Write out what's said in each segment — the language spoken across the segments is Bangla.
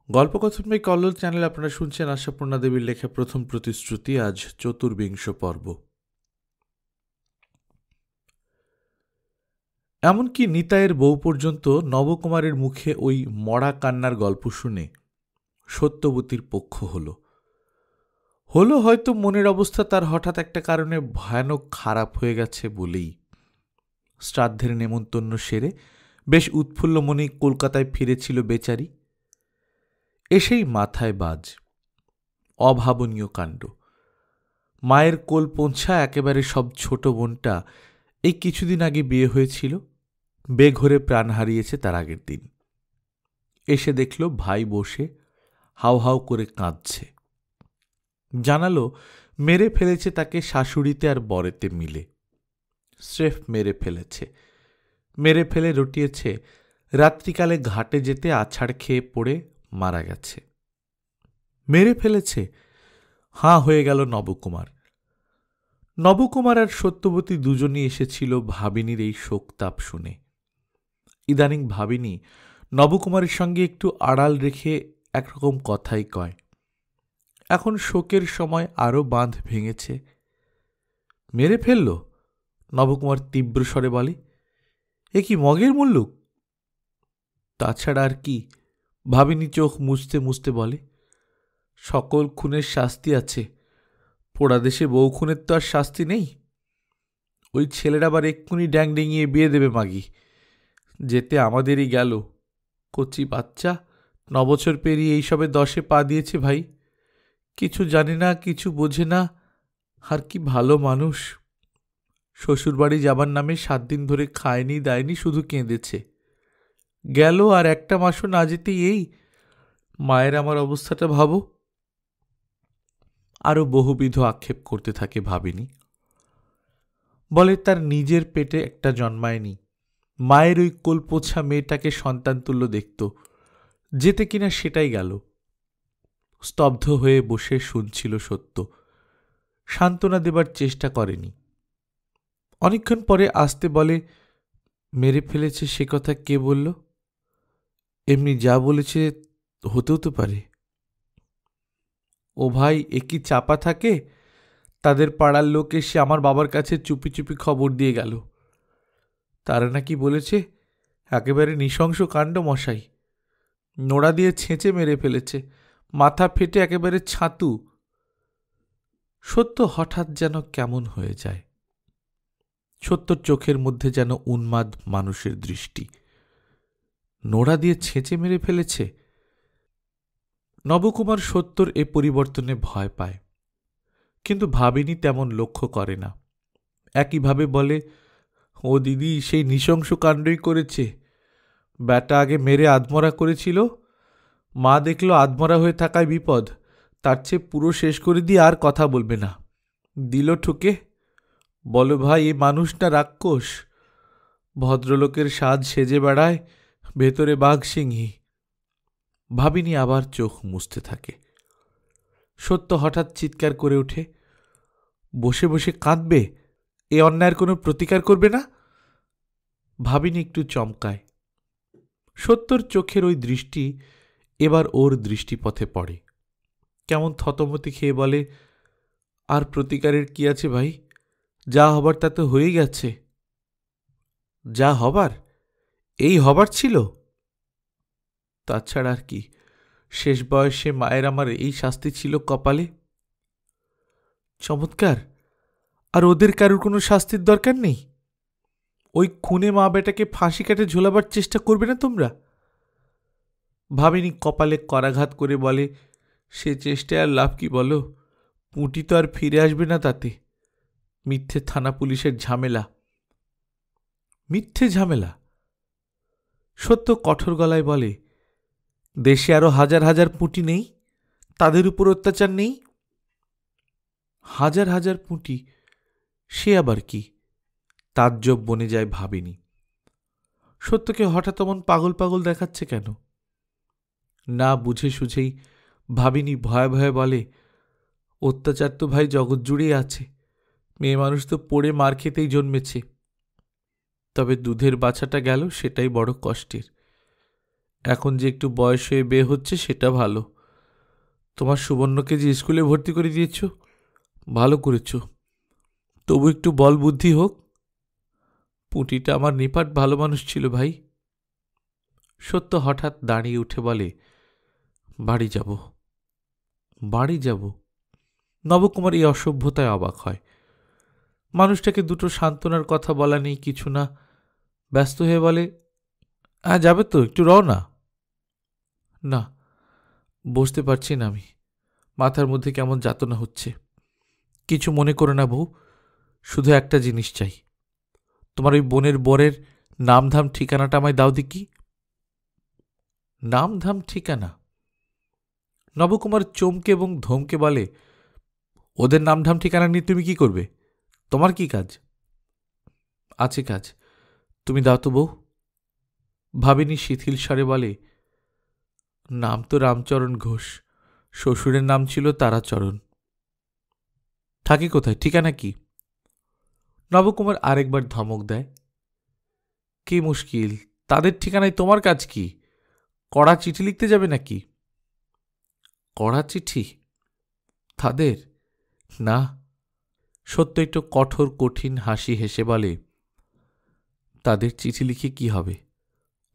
গল্পকথন বাই কল্লোল চ্যানেলে আপনারা শুনছেন আশাপূর্ণা দেবীর লেখা প্রথম প্রতিশ্রুতি। আজ ৪বিংশ পর্ব। এমনকি নিতাইয়ের বউ পর্যন্ত নবকুমারের মুখে ওই মরা কান্নার গল্প শুনে সত্যবতীর পক্ষ হলো হয়তো মনের অবস্থা তার হঠাৎ একটা কারণে ভয়ানক খারাপ হয়ে গেছে বলেই। শ্রাদ্ধের নেমন্তন্ন সেরে বেশ উৎফুল্ল মনেই কলকাতায় ফিরেছিল বেচারি। এসেই মাথায় বাজ, অভাবনীয় কাণ্ড। মায়ের কোল পৌঁছা একেবারে সব ছোট বোনটা এই কিছুদিন আগে বিয়ে হয়েছিল, বেঘরে প্রাণ হারিয়েছে তার আগের দিন। এসে দেখল ভাই বসে হাউ হাউ করে কাঁদছে। জানালো মেরে ফেলেছে তাকে শাশুড়িতে আর বরেতে মিলে। স্রেফ মেরে ফেলে রটিয়েছে রাত্রিকালে ঘাটে যেতে আছাড় খেয়ে পড়ে মারা গেছে। মেরে ফেলেছে, হাঁ হয়ে গেল নবকুমার আর সত্যবতী দুজনই এসেছিল ভাবিনীর এই শোকতাপ শুনে। ইদানিং ভাবিনী নবকুমারের সঙ্গে একটু আড়াল রেখে একরকম কথাই কয়। এখন শোকের সময় আরও বাঁধ ভেঙেছে। মেরে ফেলল? নবকুমার তীব্র স্বরে বলে। এ কি মগের মুল্লুক? তাছাড়া আর কি? ভাবিনী চোখ মুছতে মুছতে বলে। সকল খুনের শাস্তি আছে, পোড়া দেশে বউ খুনের তো আর শাস্তি নেই। ওই ছেলের আবার এক্ষুনি ড্যাং ডেঙিয়ে বিয়ে দেবে মাগি। যেতে আমাদেরই গেল। কচি বাচ্চা, 9 বছর পেরিয়ে এইসবে 10-এ পা দিয়েছে ভাই। কিছু জানে না, কিছু বোঝে না। আর কি ভালো মানুষ। শ্বশুরবাড়ি যাবার নামে 7 দিন ধরে খায়নি দায়নি, শুধু কেঁদেছে। গেল আর একটা মাসও না যেতেই এই। মায়ের আমার অবস্থাটা ভাবো। আরও বহুবিধ আক্ষেপ করতে থাকে ভাবিনী। বলে তার নিজের পেটে একটা জন্মায়নি, মায়ের ওই কোলপোছা মেয়েটাকে সন্তানতুল্য দেখত, যেতে কিনা সেটাই গেল। স্তব্ধ হয়ে বসে শুনছিল সত্য, সান্ত্বনা দেবার চেষ্টা করেনি। অনেকক্ষণ পরে আসতে বলে, মেরে ফেলেছে সে কথা কে বলল? এমনি যা বলেছে হতেও তো পারে। ও ভাই, এ কি চাপা থাকে? তাদের পাড়ার লোক এসে আমার বাবার কাছে চুপি চুপি খবর দিয়ে গেল। তারা নাকি বলেছে একেবারে নৃশংস কাণ্ড মশাই। নোড়া দিয়ে ছেঁচে মেরে ফেলেছে, মাথা ফেটে একেবারে ছাতু। সত্য হঠাৎ যেন কেমন হয়ে যায়। সত্যর চোখের মধ্যে যেন উন্মাদ মানুষের দৃষ্টি। নোড়া দিয়ে ছেঁচে মেরে ফেলেছে। নবকুমার সত্যর এ পরিবর্তনে ভয় পায়, কিন্তু ভাবিনী তেমন লক্ষ্য করে না। একইভাবে বলে, ও দিদি, সেই নৃশংস কাণ্ডই করেছে। ব্যাটা আগে মেরে আধমরা করেছিল, মা দেখল আধমরা হয়ে থাকায় বিপদ, তার চেয়ে পুরো শেষ করে দিয়ে আর কথা বলবে না। দিল ঠুকে। বলো ভাই, এ মানুষ না রাক্ষস? ভদ্রলোকের সাজ সেজে বেড়ায়, ভেতরে বাঘ সিংহী। ভাবিনী আবার চোখ মুছতে থাকে। সত্য হঠাৎ চিৎকার করে ওঠে, বসে বসে কাঁদবে? এ অন্যায়ের কোনো প্রতিকার করবে না? ভাবিনী একটু চমকায়। সত্যর চোখের ওই দৃষ্টি এবার ওর দৃষ্টিপথে পড়ে। কেমন থতমতি খেয়ে বলে, আর প্রতিকারের কি আছে ভাই? যা হবার তা তো হয়েই গেছে। যা হবার? এই হবার ছিল? তাছাড়া আর কি? শেষ বয়সে মায়ের আমার এই শাস্তি ছিল কপালে। চমৎকার। আর ওদের কারোর কোনো শাস্তির দরকার নেই? ওই খুনে মা বেটাকে ফাঁসি কাটে ঝোলাবার চেষ্টা করবে না তোমরা? ভাবিনী কপালে করাঘাত করে বলে, সে চেষ্টায় আর লাভ কি বলো? পুঁটি তো আর ফিরে আসবে না তাতে। মিথ্যে থানা পুলিশের ঝামেলা। মিথ্যে ঝামেলা? সত্য কঠোর গলায় বলে, দেশে আরো হাজার হাজার পুঁটি নেই? তাদের উপর অত্যাচার নেই? হাজার হাজার পুঁটি, সে আবার কি? তাজ্জব বনে যায় ভাবিনী। সত্যকে হঠাৎ এমন পাগল পাগল দেখাচ্ছে কেন? না বুঝে সুঝেই ভাবিনী ভয়ে ভয়ে বলে, অত্যাচার তো ভাই জগৎ জুড়েই আছে। মেয়ে মানুষ তো পড়ে মার খেতেই জন্মেছে। তবে দুধের বাছাটা গেল, সেটাই বড় কষ্টের। এখন যে একটু বয়স হয়ে বিয়ে হচ্ছে সেটা ভালো। তোমার সুবর্ণকে যে স্কুলে ভর্তি করে দিয়েছ, ভালো করেছ। তবু একটু বল বুদ্ধি হোক। পুঁটিটা আমার নিপাট ভালো মানুষ ছিল ভাই। সত্য হঠাৎ দাঁড়িয়ে উঠে বলে, বাড়ি যাব, বাড়ি যাব। নবকুমার এই অসভ্যতায় অবাক হয়। মানুষটাকে দুটো সান্ত্বনার কথা বলা নেই, কিছু না। ব্যস্ত হয়ে বলে, হ্যাঁ যাবে তো, একটু রও না। না, বসতে পারছি না আমি। মাথার মধ্যে কেমন যাতনা হচ্ছে। কিছু মনে করো না বউ, শুধু একটা জিনিস চাই। তোমার ওই বোনের বরের নামধাম ঠিকানাটা আমায় দাও দেখি। নামধাম ঠিকানা? নবকুমার চমকে এবং ধমকে বলে, ওদের নামধাম ঠিকানা নিয়ে তুমি কি করবে? তোমার কি কাজ? আছে কাজ, তুমি দাও তো বউ। ভাবিনী শিথিল স্বরে বলে, নাম তো রামচরণ ঘোষ, শ্বশুরের নাম ছিল তারাচরণ। থাকি কোথায়, ঠিকানা কি? নবকুমার আরেকবার ধমক দেয়। কি মুশকিল, তাদের ঠিকানায় তোমার কাজ কি? কড়া চিঠি লিখতে যাবে নাকি? কড়া চিঠি তাদের? না। সত্য একটু কঠোর কঠিন হাসি হেসে বলে, তাদের চিঠি লিখে কি হবে?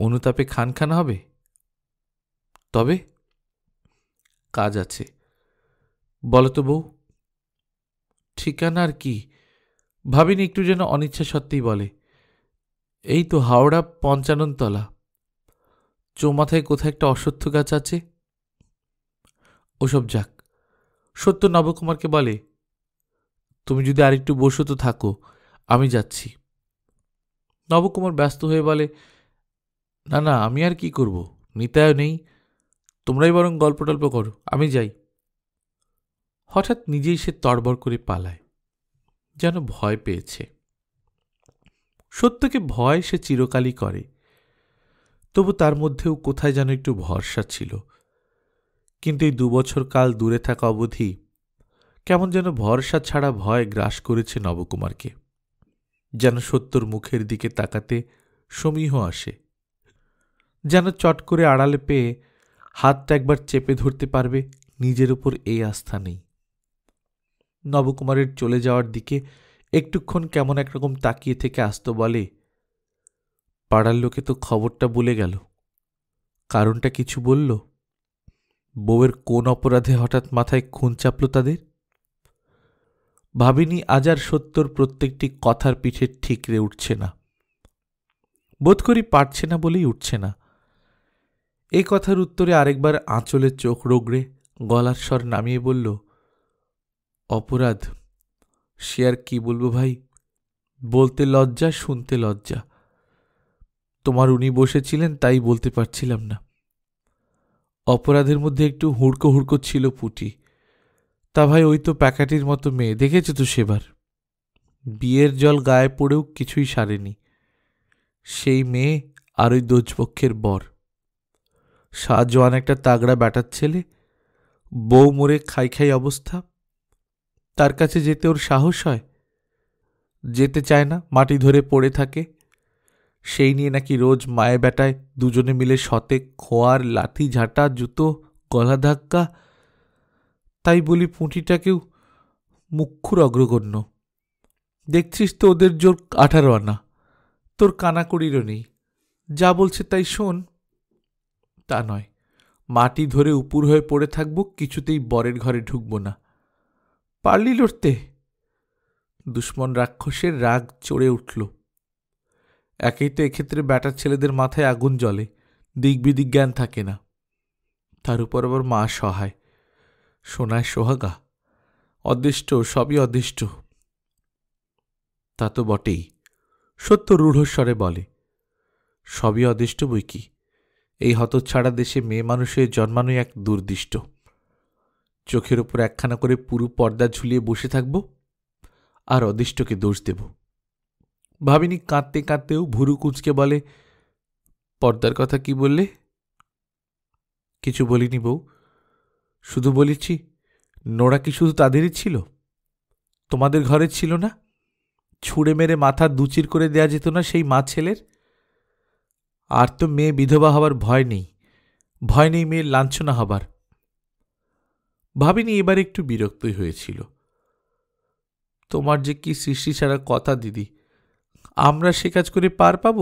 অনুতাপে খান খান হবে। তবে কাজ আছে, বলো তো বউ। ঠিকানা আর কি? ভাবিনি একটু যেন অনিচ্ছা সত্ত্বেই বলে, এই তো হাওড়া ৫৫ তলা, চৌমাথায় কোথায় একটা অশ্বত্থ গাছ আছে। ওসব যাক। সত্য নবকুমারকে বলে, তুমি যদি আরেকটু বসো তো থাকো, আমি যাচ্ছি। নবকুমার ব্যস্ত হয়ে বলে, না না, আমি আর কি করব, নিতায় নেই, তোমরাই বরং গল্প টল্প করো, আমি যাই। হঠাৎ নিজেই সে তড়বড় করে পালায়, যেন ভয় পেয়েছে। সত্যকে ভয় সে চিরকালই করে, তবু তার মধ্যেও কোথায় যেন একটু ভরসা ছিল। কিন্তু এই ২ বছর কাল দূরে থাকা অবধি কেমন যেন ভরসা ছাড়া ভয় গ্রাস করেছে নবকুমারকে। যেন সত্যর মুখের দিকে তাকাতে সমীহ আসে, যেন চট করে আড়ালে পেয়ে হাতটা একবার চেপে ধরতে পারবে, নিজের উপর এই আস্থা নেই। নবকুমারের চলে যাওয়ার দিকে একটুক্ষণ কেমন একরকম তাকিয়ে থেকে আসত, বলে, পাড়ার লোকে তো খবরটা বলে গেল, কারণটা কিছু বলল? বউয়ের কোন অপরাধে হঠাৎ মাথায় খুন চাপল তাদের? ভাবিনি আজ আর সত্যর প্রত্যেকটি কথার পিঠে ঠিকরে উঠছে না। বোধ করি পারছে না বলেই উঠছে না। এই কথার উত্তরে আরেকবার আঁচলের চোখ রোগড়ে গলার স্বর নামিয়ে বলল, অপরাধ সে আর কি বলবো ভাই, বলতে লজ্জা, শুনতে লজ্জা। তোমার উনি বসেছিলেন তাই বলতে পারছিলাম না। অপরাধের মধ্যে একটু হুড়কো হুড়কো ছিল পুটি। তা ভাই, ওই তো প্যাকাটির মতো মেয়ে, দেখেছে তো সেবার। বিয়ের জল গায়ে পড়েও কিছুই সারেনি। সেই মেয়ে আর ওই দোজপক্ষের বর, সাজওয়ান একটা তাগড়া ব্যাটার ছেলে, বউ মরে খাই খাই অবস্থা। তার কাছে যেতে ওর সাহস হয়? যেতে চায় না, মাটি ধরে পড়ে থাকে। সেই নিয়ে নাকি রোজ মায়ে বেটায় দুজনে মিলে শতে খোয়ার, লাথি ঝাঁটা, জুতো, গলা ধাক্কা। তাই বলি পুঁটিটাকেও মুখ্যুর অগ্রগণ্য। দেখছিস তো ওদের জোর ১৮ আনা, তোর কানাকড়িরও নেই। যা বলছে তাই শোন। তা নয়, মাটি ধরে উপুর হয়ে পড়ে থাকব, কিছুতেই বরের ঘরে ঢুকব না। পারলি লড়তে? দুশ্মন রাক্ষসের রাগ চড়ে উঠল। একেই তো এক্ষেত্রে ব্যাটার ছেলেদের মাথায় আগুন জ্বলে, দিক বিদিক জ্ঞান থাকে না। তার উপর আবার মা সহায়, সোনায় সোহাগা, অদৃষ্ট, সবই অদৃষ্ট। তা তো বটেই, সত্য রূঢ়স্বরে বলে, সবই অদৃষ্ট বই কি। এই হতচ্ছাড়া দেশে মেয়ে মানুষের জন্মানোই এক দুর্দিষ্ট। চোখের ওপর একখানা করে পুরু পর্দা ঝুলিয়ে বসে থাকব আর অদৃষ্টকে দোষ দেব। ভাবিনি কাঁদতে কাঁদতেও ভুরু কুঁচকে বলে, পর্দার কথা কি বললে? কিছু বলিনি বউ, শুধু বলেছি, নোরা কি শুধু তাদেরই ছিল? তোমাদের ঘরে ছিল না? ছুঁড়ে মেরে মাথা দুচির করে দেয়া যেত না সেই মা ছেলের? আর তো মেয়ে বিধবা হওয়ার ভয় নেই, ভয় নেই মেয়ের লাঞ্ছনা হবার। ভাবিনি এবার একটু বিরক্তই হয়েছিল। তোমার যে কি সৃষ্টি ছাড়া কথা দিদি, আমরা সে কাজ করে পার পাব?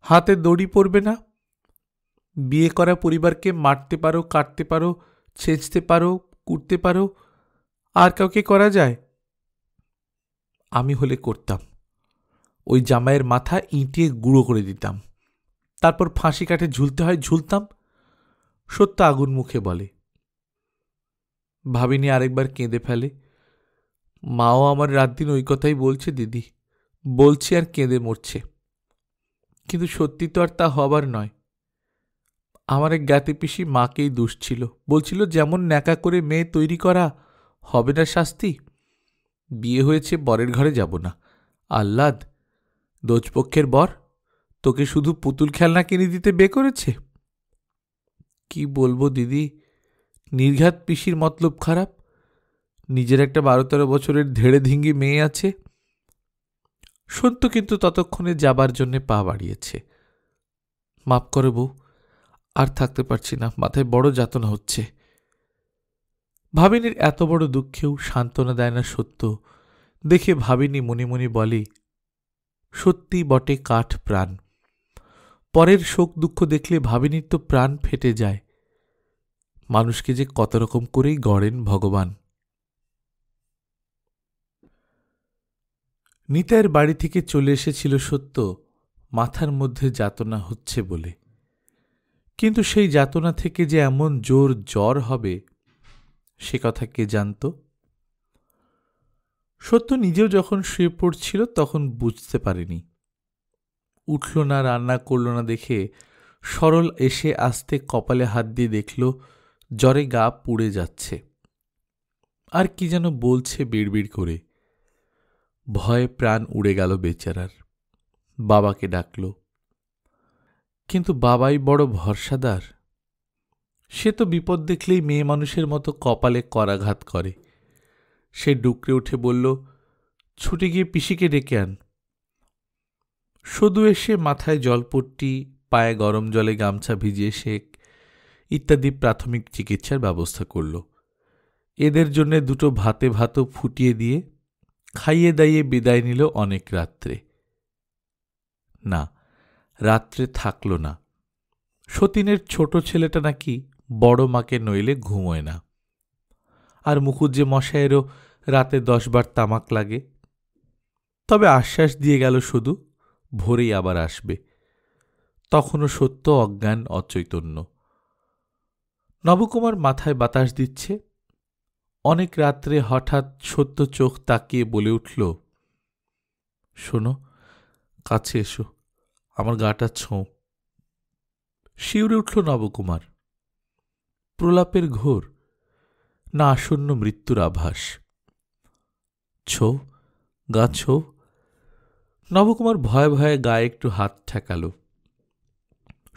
হাতে দড়ি পড়বে না? বিয়ে করা পরিবারকে মারতে পারো, কাটতে পারো, ছেঁচতে পারো, কুটতে পারো, আর কাউকে করা যায়? আমি হলে করতাম। ওই জামাইয়ের মাথা ইঁটিয়ে গুঁড়ো করে দিতাম, তারপর ফাঁসি কাটে ঝুলতে হয় ঝুলতাম। সত্য আগুন মুখে বলে। ভাবিনি আরেকবার কেঁদে ফেলে। মাও আমার রাত দিন ওই কথাই বলছে দিদি, বলছে আর কেঁদে মরছে। কিন্তু সত্যি তো আর তা হবার নয়। আমার এক জ্ঞাতি পিসি মাকেই দোষ ছিল, বলছিল যেমন ন্যাকা করে মেয়ে তৈরি করা, হবে না শাস্তি। বিয়ে হয়েছে, বরের ঘরে যাব না, আহ্লাদ। দোজপক্ষের বর তোকে শুধু পুতুল খেলনা কিনে দিতে বে করেছে। কি বলবো দিদি, নির্ঘাত পিসির মতলব খারাপ। নিজের একটা 12-13 বছরের ধেড়ে ধিঙ্গি মেয়ে আছে। সত্য কিন্তু ততক্ষণে যাবার জন্যে পা বাড়িয়েছে। মাপ করে বউ, আর থাকতে পারছি না, মাথায় বড় যাতনা হচ্ছে। ভাবিনীর এত বড় দুঃখেও সান্ত্বনা দেয় না সত্য দেখে ভাবিনী মনে মনে বলে, সত্যি বটে কাঠ প্রাণ। পরের শোক দুঃখ দেখলে ভাবিনীর তো প্রাণ ফেটে যায়। মানুষকে যে কত রকম করেই গড়েন ভগবান। নিতাইয়ের বাড়ি থেকে চলে এসেছিল সত্য মাথার মধ্যে যাতনা হচ্ছে বলে, কিন্তু সেই যাতনা থেকে যে এমন জোর জ্বর হবে সে কথা কে জানত? সত্য নিজেও যখন শুয়ে পড়ছিল তখন বুঝতে পারেনি। উঠল না, রান্না করল না দেখে সরল এসে আস্তে কপালে হাত দিয়ে দেখল জ্বরে গা পুড়ে যাচ্ছে। আর কি যেন বলছে বিড়বিড় করে। ভয়ে প্রাণ উড়ে গেল বেচারার। বাবাকে ডাকল, কিন্তু বাবাই বড় ভরসাদার। সে তো বিপদ দেখলেই মেয়ে মানুষের মতো কপালে করাঘাত করে। সে ডুকরে উঠে বলল, ছুটে গিয়ে পিসিকে ডেকে আন। শুধু এসে মাথায় জলপট্টি, পায়ে গরম জলে গামছা ভিজিয়ে সেক ইত্যাদি প্রাথমিক চিকিৎসার ব্যবস্থা করল। এদের জন্যে দুটো ভাতে ভাতও ফুটিয়ে দিয়ে খাইয়ে দাইয়ে বিদায় নিল অনেক রাত্রে। না, রাত্রে থাকল না। সতীনের ছোট ছেলেটা নাকি বড় মাকে নইলে ঘুমোয় না। আর মুখুজ্জে মশায়েরও রাতে 10 বার তামাক লাগে। তবে আশ্বাস দিয়ে গেল শুধু ভোরেই আবার আসবে। তখনও সত্য অজ্ঞান অচৈতন্য। নবকুমার মাথায় বাতাস দিচ্ছে। অনেক রাত্রে হঠাৎ সত্য চোখ তাকিয়ে বলে উঠল, শোনো, কাছে এসো, আমার গাটা ছোঁ। শিউরে উঠল নবকুমার। প্রলাপের ঘোর, না আসন্ন মৃত্যুর আভাস। ছো, গা ছো। নবকুমার ভয়ে ভয়ে গায়ে একটু হাত ঠেকাল।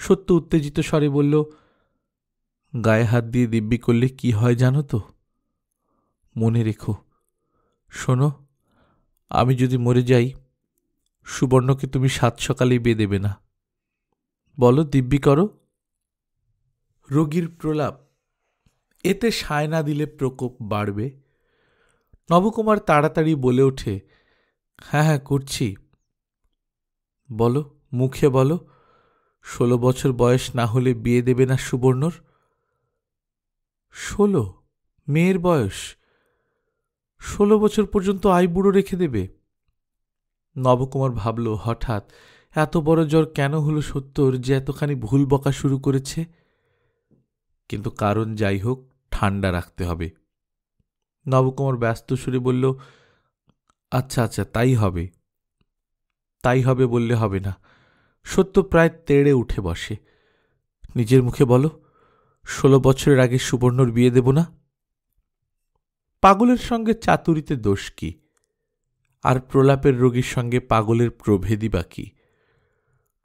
সত্য উত্তেজিত স্বরে বলল, গায়ে হাত দিয়ে দিব্যি করলে কি হয় জানো তো? মনে রেখো। শোনো, আমি যদি মরে যাই, সুবর্ণকে তুমি 7 সকালেই বিয়ে দেবে না। বলো, দিব্যি করো। রোগীর প্রলাপ, এতে সায় না দিলে প্রকোপ বাড়বে। নবকুমার তাড়াতাড়ি বলে ওঠে, হ্যাঁ হ্যাঁ করছি। বলো, মুখে বলো, 16 বছর বয়স না হলে বিয়ে দেবে না সুবর্ণর। 16? মেয়ের বয়স? 16 বছর পর্যন্ত আইবুড়ো রেখে দেবে? নবকুমার ভাবল, হঠাৎ এত বড় জ্বর কেন হলো সত্যর যে এতখানি ভুল বকা শুরু করেছে। কিন্তু কারণ যাই হোক, ঠান্ডা রাখতে হবে। নবকুমার ব্যস্ত সুরে বলল, আচ্ছা আচ্ছা, তাই হবে। তাই হবে বললে হবে না। সত্য প্রায় তেড়ে উঠে বসে। নিজের মুখে বলো, 16 বছরের আগে সুবর্ণর বিয়ে দেব না। পাগলের সঙ্গে চাতুরিতে দোষ কি? আর প্রলাপের রোগীর সঙ্গে পাগলের প্রভেদই বা কি?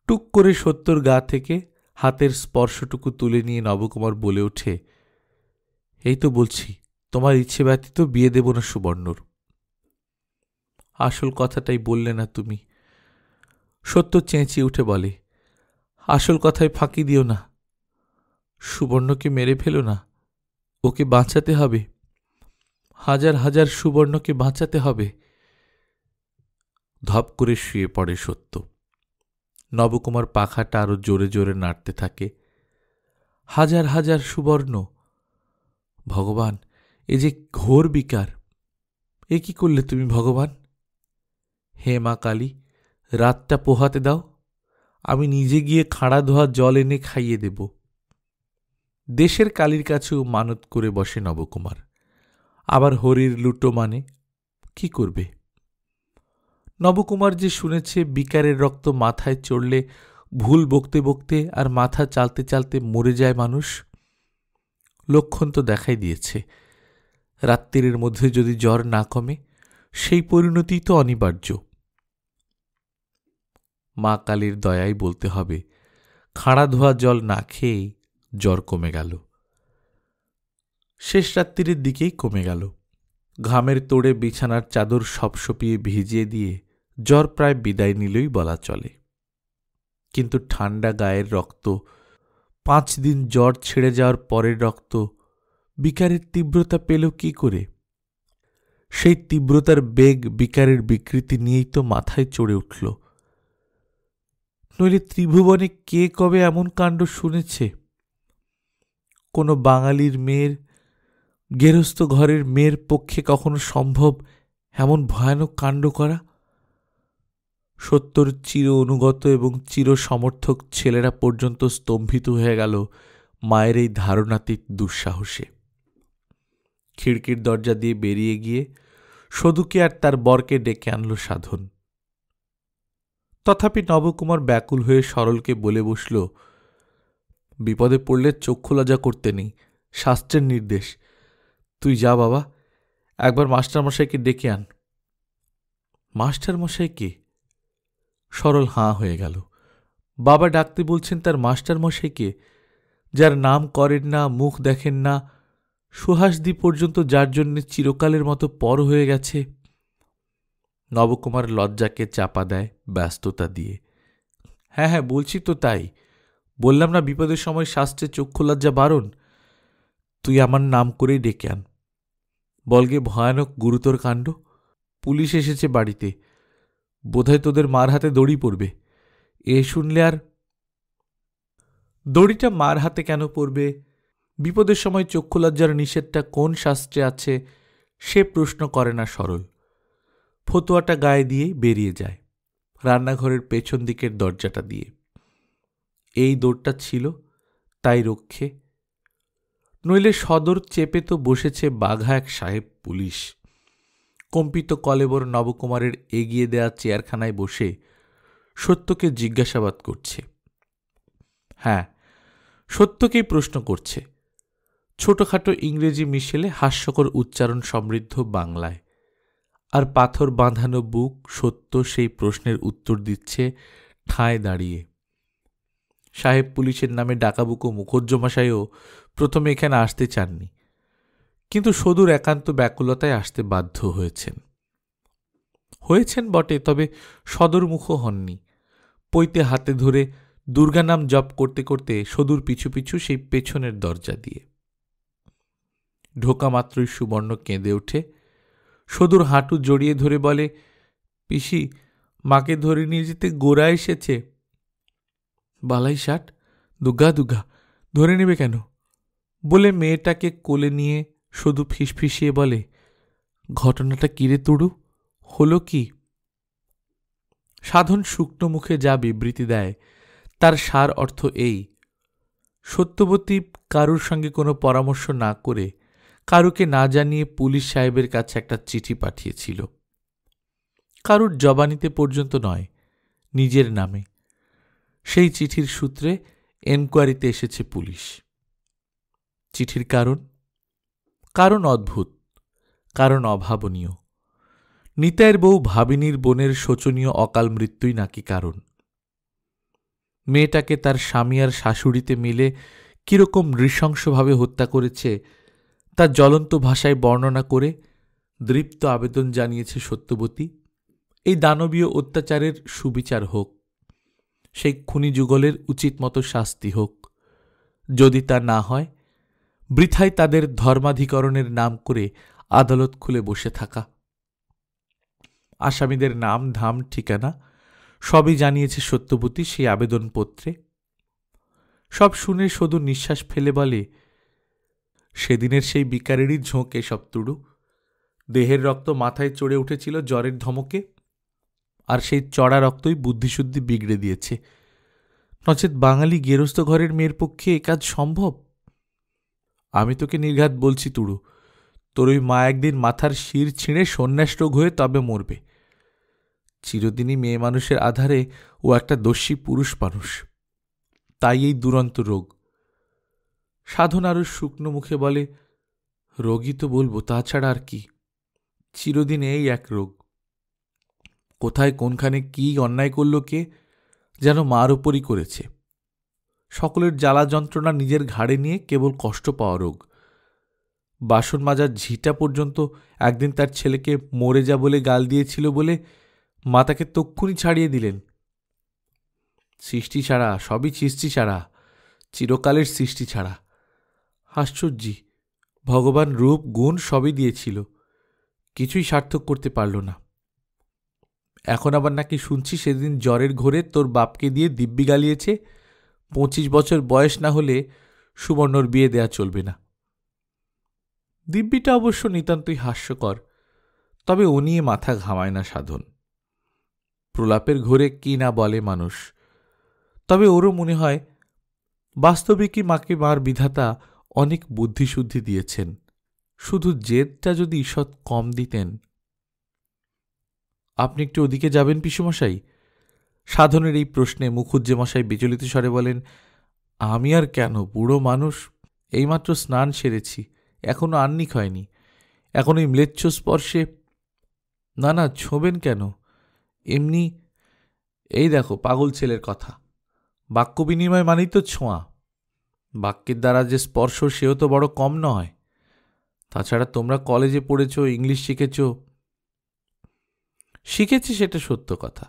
টুক করে সত্যর গা থেকে হাতের স্পর্শটুকু তুলে নিয়ে নবকুমার বলে ওঠে, এই তো বলছি, তোমার ইচ্ছে ব্যতীত বিয়ে দেব না সুবর্ণর। আসল কথাটাই বললে না তুমি। সত্য চেঁচিয়ে উঠে বলে, আসল কথায় ফাঁকি দিও না। সুবর্ণকে মেরে ফেলো না, ওকে বাঁচাতে হবে, হাজার হাজার সুবর্ণকে বাঁচাতে হবে। ধপ করে শুয়ে পড়ে সত্য। নবকুমার পাখাটা আরো জোরে জোরে নাড়তে থাকে। হাজার হাজার সুবর্ণ! ভগবান, এ যে ঘোর বিকার! এ কি করলে তুমি ভগবান? হে মা কালী, রাতটা পোহাতে দাও, আমি নিজে গিয়ে খাড়া ধোয়া জল এনে খাইয়ে দেব। দেশের কালীর কাছেও মানত করে বসে নবকুমার। আবার হরির লুটো মানে কি করবে? নবকুমার যে শুনেছে বিকারের রক্ত মাথায় চড়লে ভুল বকতে বকতে আর মাথা চালতে চালতে মরে যায় মানুষ। লক্ষণ তো দেখাই দিয়েছে, রাত্রির মধ্যে যদি জ্বর না কমে সেই পরিণতি তো অনিবার্য। মা কালীর দয়াই বলতে হবে, খাড়া ধোয়া জল না খেয়েই জ্বর কমে গেল। শেষ রাত্রির দিকেই কমে গেল। ঘামের তোড়ে বিছানার চাদর সপসপিয়ে ভিজিয়ে দিয়ে জ্বর প্রায় বিদায় নিলই বলা চলে। কিন্তু ঠান্ডা গায়ের রক্ত, 5 দিন জ্বর ছেড়ে যাওয়ার পরের রক্ত বিকারের তীব্রতা পেল কি করে? সেই তীব্রতার বেগ বিকারের বিকৃতি নিয়েই তো মাথায় চড়ে উঠল। নইলে ত্রিভুবনে কে কবে এমন কাণ্ড শুনেছে? কোনো বাঙালির মেয়ের, গেরস্থ ঘরের মেয়ের পক্ষে কখনো সম্ভব এমন ভয়ানক কাণ্ড করা? সত্যর চির অনুগত এবং চির সমর্থক ছেলেরা পর্যন্ত স্তম্ভিত হয়ে গেল মায়ের এই ধারণাতীত দুঃসাহসে। খিড়কির দরজা দিয়ে বেরিয়ে গিয়ে সধুকে আর তার বরকে ডেকে আনল সাধন। তথাপি নবকুমার ব্যাকুল হয়ে সরলকে বলে বসল, বিপদে পড়লে চক্ষু লজ্জা করতে নেই, শাস্ত্রের নির্দেশ। তুই যা বাবা, একবার মাস্টারমশাইকে ডেকে আন। মাস্টারমশাইকে? সরল হাঁ হয়ে গেল। বাবা ডাকতে বলছেন তার মাস্টারমশাইকে, যার নাম করেন না, মুখ দেখেন না, সুহাসদি পর্যন্ত যার জন্য চিরকালের মতো পর হয়ে গেছে। নবকুমার লজ্জাকে চাপা দেয় ব্যস্ততা দিয়ে। হ্যাঁ হ্যাঁ, বলছি তো তাই। বললাম না বিপদের সময় শাস্ত্রে চক্ষু লজ্জা বারণ। তুই আমার নাম করেই ডেকে আন। বলগে ভয়ানক গুরুতর কাণ্ড, পুলিশ এসেছে বাড়িতে, বোধহয় তোদের মার হাতে দড়ি পড়বে। এ শুনলে আর। দড়িটা মার হাতে কেন পড়বে? বিপদের সময় চক্ষু লজ্জার নিষেধটা কোন শাস্ত্রে আছে সে প্রশ্ন করে না সরল। ফতুয়াটা গায়ে দিয়ে বেরিয়ে যায় রান্নাঘরের পেছন দিকের দরজাটা দিয়ে। এই দৌড়টা ছিল তাই রক্ষে, নইলে সদর চেপে তো বসেছে বাঘা এক সাহেব পুলিশ। কম্পিত কলেবর নবকুমারের এগিয়ে দেয়া চেয়ারখানায় বসে সত্যকে জিজ্ঞাসাবাদ করছে। হ্যাঁ, সত্যকেই প্রশ্ন করছে, ছোটখাটো ইংরেজি মিশেলে হাস্যকর উচ্চারণ সমৃদ্ধ বাংলায়। আর পাথর বাঁধানো বুক সত্য সেই প্রশ্নের উত্তর দিচ্ছে ঠায় দাঁড়িয়ে। সাহেব পুলিশের নামে ডাকাবুকো মুখুজ্জমশাইও প্রথমে এখানে আসতে চাননি, কিন্তু সদুর একান্ত ব্যাকুলতায় আসতে বাধ্য হয়েছেন বটে, তবে সদরমুখও হননি। পৈতে হাতে ধরে দুর্গা নাম জপ করতে করতে সদুর পিছু পিছু সেই পেছনের দরজা দিয়ে। ঢোকা মাত্রই সুবর্ণ কেঁদে ওঠে। সদুর হাঁটু জড়িয়ে ধরে বলে, পিসি, মাকে ধরে নিয়ে যেতে গোরা এসেছে। বালাই ষাট, দুগা দুগা, ধরে নেবে কেন? বলে মেয়েটাকে কোলে নিয়ে সদু ফিসফিসিয়ে বলে, ঘটনাটা কিরে তুড়ু, হলো কি? সাধন শুকনো মুখে যা বিবৃতি দেয় তার সার অর্থ এই, সত্যবতী কারুর সঙ্গে কোনো পরামর্শ না করে, কারুকে না জানিয়ে পুলিশ সাহেবের কাছে একটা চিঠি পাঠিয়েছিল। কারুর জবানিতে পর্যন্ত নয়, নিজের নামে। সেই চিঠির সূত্রে এনকোয়ারিতে এসেছে পুলিশ। চিঠির কারণ অদ্ভুত, কারণ অভাবনীয়। নিতাইয়ের বউ ভাবিনীর বোনের শোচনীয় অকাল মৃত্যুই নাকি কারণ। মেয়েটাকে তার স্বামী আর শাশুড়িতে মিলে কিরকম নৃশংসভাবে হত্যা করেছে তা জ্বলন্ত ভাষায় বর্ণনা করে দৃপ্ত আবেদন জানিয়েছে সত্যবতী, এই দানবীয় অত্যাচারের সুবিচার হোক, সেই খুনি যুগলের উচিত মতো শাস্তি হোক, যদি তা না হয়, বৃথায় তাদের ধর্মাধিকরণের নাম করে আদালত খুলে বসে থাকা। আসামিদের নাম, ধাম, ঠিকানা সবই জানিয়েছে সত্যবতী সেই আবেদনপত্রে। সব শুনে শুধু নিঃশ্বাস ফেলে বলে, সেদিনের সেই বিকারেরই ঝোঁক এসব তুড়ু। দেহের রক্ত মাথায় চড়ে উঠেছিল জ্বরের ধমকে, আর সেই চড়া রক্তই বুদ্ধিশুদ্ধি বিগড়ে দিয়েছে। নচেত বাঙালি গেরস্থ ঘরের মেয়ের পক্ষে এ কাজ সম্ভব? আমি তোকে নির্ঘাত বলছি তুড়ু, তোর ওই মা একদিন মাথার শির ছিঁড়ে সন্ন্যাস রোগ হয়ে তবে মরবে। চিরদিনই মেয়ে মানুষের আধারে ও একটা দস্যি পুরুষ মানুষ, তাই এই দুরন্ত রোগ। সাধন আরো শুকনো মুখে বলে, রোগই তো বলবো, তাছাড়া আর কি? চিরদিন এই এক রোগ। কোথায় কোনখানে কি অন্যায় করল কে, যেন মার উপরই করেছে। সকলের জ্বালা যন্ত্রণা নিজের ঘাড়ে নিয়ে কেবল কষ্ট পাওয়া রোগ। বাসন মাজার ঝিটা পর্যন্ত একদিন তার ছেলেকে মরে যা বলে গাল দিয়েছিল বলে মা তাকে তক্ষুনি ছাড়িয়ে দিলেন। সৃষ্টি ছাড়া, সবই সৃষ্টি ছাড়া, চিরকালের সৃষ্টি ছাড়া। আশ্চর্যি, ভগবান রূপ গুণ সবই দিয়েছিল, কিছুই সার্থক করতে পারল না। এখন আবার নাকি শুনছি সেদিন জ্বরের ঘোরে তোর বাপকে দিয়ে দিব্যি গালিয়েছে 25 বছর বয়স না হলে সুবর্ণর বিয়ে দেয়া চলবে না। দিব্যিটা অবশ্য নিতান্তই হাস্যকর, তবে ও নিয়ে মাথা ঘামায় না সাধন। প্রলাপের ঘোরে কি না বলে মানুষ, তবে ওরও মনে হয় বাস্তবিকই মাকে মার বিধাতা অনেক বুদ্ধিশুদ্ধি দিয়েছেন, শুধু জেদটা যদি ঈষৎ কম দিতেন। আপনি একটু ওদিকে যাবেন পিসুমশাই? সাধনের এই প্রশ্নে মুখুজ্জেমশাই বিচলিত স্বরে বলেন, আমি আর কেন, বুড়ো মানুষ, এইমাত্র স্নান সেরেছি, এখনো আহ্নিক হয়নি, এখন ওই ম্লেচ্ছ স্পর্শে। না না, ছোঁবেন কেন? এমনি, এই দেখো পাগল ছেলের কথা, বাক্য বিনিময় মানেই তো ছোঁয়া। বাক্যের দ্বারা যে স্পর্শ সেও তো বড় কম নয়। তাছাড়া তোমরা কলেজে পড়েছ, ইংলিশ শিখেছ। শিখেছি সেটা সত্য কথা,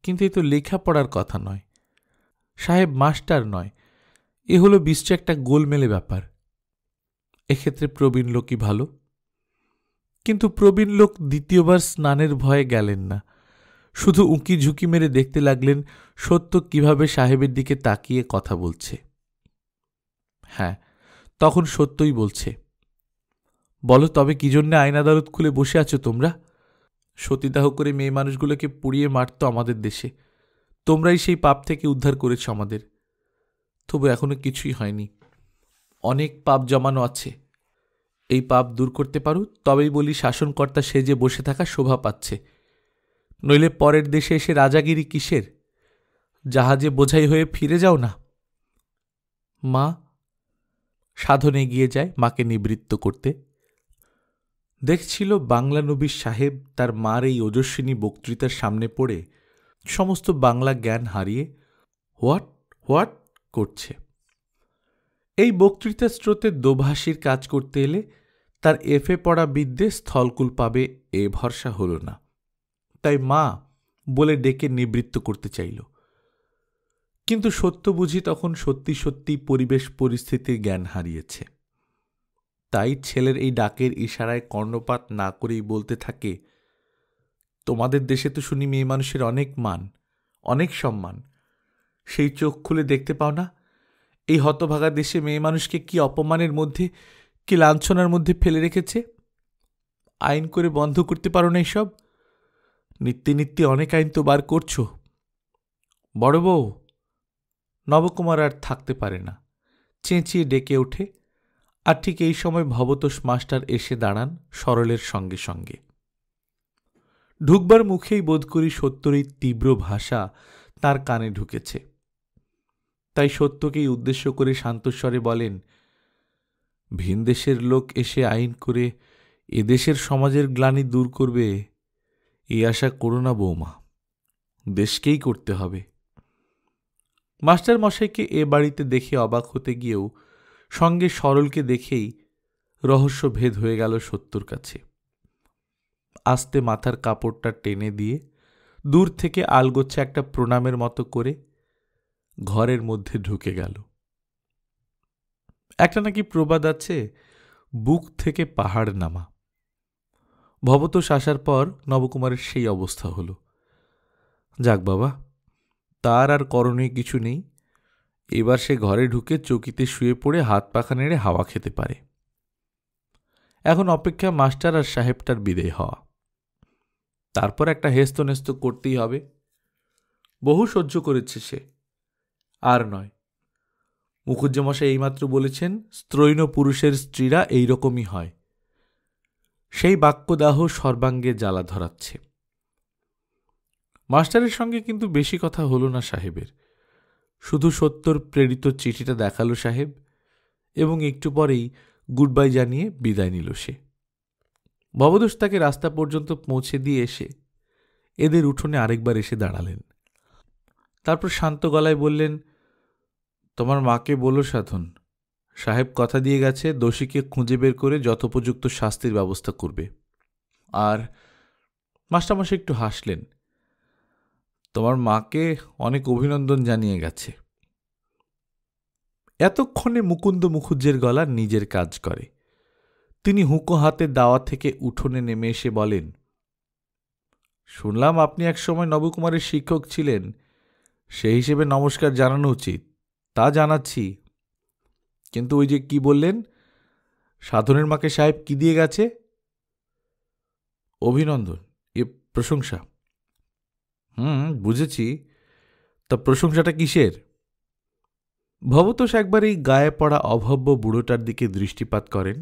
কিন্তু এ তো লেখাপড়ার কথা নয়, সাহেব মাস্টার নয়, এ হলো বিশ্বে একটা গোলমেলে ব্যাপার। এক্ষেত্রে প্রবীণ লোকই ভালো। কিন্তু প্রবীণ লোক দ্বিতীয়বার স্নানের ভয়ে গেলেন না, শুধু উঁকি ঝুঁকি মেরে দেখতে লাগলেন সত্য কিভাবে সাহেবের দিকে তাকিয়ে কথা বলছে। হ্যাঁ, তখন সত্যই বলছে, বলো তবে কি জন্যে আইন আদালত খুলে বসে আছো তোমরা? সতীদাহ করে মেয়ে মানুষগুলোকে পুড়িয়ে মারত আমাদের দেশে, তোমরাই সেই পাপ থেকে উদ্ধার করেছ আমাদের। তবু এখনো কিছুই হয়নি, অনেক পাপ জমানো আছে। এই পাপ দূর করতে পারো তবেই বলি শাসনকর্তা সেজে বসে থাকা শোভা পাচ্ছে, নইলে পরের দেশে এসে রাজাগিরি কিসের? জাহাজে বোঝাই হয়ে ফিরে যাও না। মা। সাধন এগিয়ে যায় মাকে নিবৃত্ত করতে। দেখছিল বাংলা নবীর সাহেব তার মার এই ওজস্বিনী বক্তৃতার সামনে পড়ে সমস্ত বাংলা জ্ঞান হারিয়ে হোয়াট হোয়াট করছে। এই বক্তৃতা স্রোতে দোভাষীর কাজ করতে এলে তার এফে পড়া বিদ্যে স্থলকুল পাবে এ ভরসা হল না, তাই মা বলে ডেকে নিবৃত্ত করতে চাইল। কিন্তু সত্য বুঝি তখন সত্যি সত্যি পরিবেশ পরিস্থিতির জ্ঞান হারিয়েছে। তাই ছেলের এই ডাকের ইশারায় কর্ণপাত না করেই বলতে থাকে, তোমাদের দেশে তো শুনি মেয়ে মানুষের অনেক মান, অনেক সম্মান, সেই চোখ খুলে দেখতে পাও না এই হতভাগা দেশে মেয়ে মানুষকে কি অপমানের মধ্যে, কি লাঞ্ছনার মধ্যে ফেলে রেখেছে? আইন করে বন্ধ করতে পারো না এসব? নিত্যে নিত্যে অনেক আইন তো বার করছো। বড় বউ। নবকুমার আর থাকতে পারে না, চেঁচিয়ে ডেকে ওঠে। আর ঠিক এই সময় ভবতোষ মাস্টার এসে দাঁড়ান সরলের সঙ্গে সঙ্গে। ঢুকবার মুখেই বোধ করি সত্যর এই তীব্র ভাষা তার কানে ঢুকেছে, তাই সত্যকেই উদ্দেশ্য করে শান্তস্বরে বলেন, ভিনদেশের লোক এসে আইন করে এদেশের সমাজের গ্লানি দূর করবে এই আশা করো না বৌমা, দেশকেই করতে হবে। মাস্টার মশাইকে এ বাড়িতে দেখে অবাক হতে গিয়েও সঙ্গে সরলকে দেখেই রহস্য ভেদ হয়ে গেল সত্যর কাছে। আস্তে মাথার কাপড়টা টেনে দিয়ে দূর থেকে আলগোচ্ছে একটা প্রণামের মতো করে ঘরের মধ্যে ঢুকে গেল। একটা নাকি প্রবাদ আছে, বুক থেকে পাহাড় নামা। ভবতোষ আসার পর নবকুমারের সেই অবস্থা হল। যাক বাবা, তার আর করণীয় কিছু নেই। এবার সে ঘরে ঢুকে চৌকিতে শুয়ে পড়ে হাত পাখা নেড়ে হাওয়া খেতে পারে। এখন অপেক্ষা মাস্টার আর সাহেবটার বিদায় হওয়া। তারপর একটা হেস্তনেস্ত করতেই হবে। বহু সহ্য করেছে সে, আর নয়। মুখুজ্জেমশাই এইমাত্র বলেছেন, স্ত্রৈণ পুরুষের স্ত্রীরা এইরকমই হয়। সেই বাক্যদাহ সর্বাঙ্গে জ্বালা ধরাচ্ছে। মাস্টারের সঙ্গে কিন্তু বেশি কথা হল না সাহেবের। শুধু সত্তর প্রেরিত চিঠিটা দেখালো সাহেব, এবং একটু পরেই গুড বাই জানিয়ে বিদায় নিল সে। ভবতোষ তাকে রাস্তা পর্যন্ত পৌঁছে দিয়ে এসে এদের উঠোনে আরেকবার এসে দাঁড়ালেন। তারপর শান্ত গলায় বললেন, তোমার মাকে বলো সাধন, সাহেব কথা দিয়ে গেছে দোষীকে খুঁজে বের করে যথোপযুক্ত শাস্তির ব্যবস্থা করবে। আর মাস্টারমশাই একটু হাসলেন, তোমার মাকে অনেক অভিনন্দন জানিয়ে গেছে। এতক্ষণে মুকুন্দ মুখুজ্জের গলা নিজের কাজ করে। তিনি হুঁকো হাতে দাওয়া থেকে উঠোনে নেমে এসে বলেন, শুনলাম আপনি একসময় নবকুমারের শিক্ষক ছিলেন, সেই হিসেবে নমস্কার জানানো উচিত, তা জানাচ্ছি। কিন্তু ওই যে কি বললেন, সাধনের মাকে সাহেব কি দিয়ে গেছে? অভিনন্দন, এ প্রশংসা। বুঝেছি, তা প্রশংসাটা কিসের? ভবতোষ একবার এই গায়ে পড়া অভব্য বুড়োটার দিকে দৃষ্টিপাত করেন।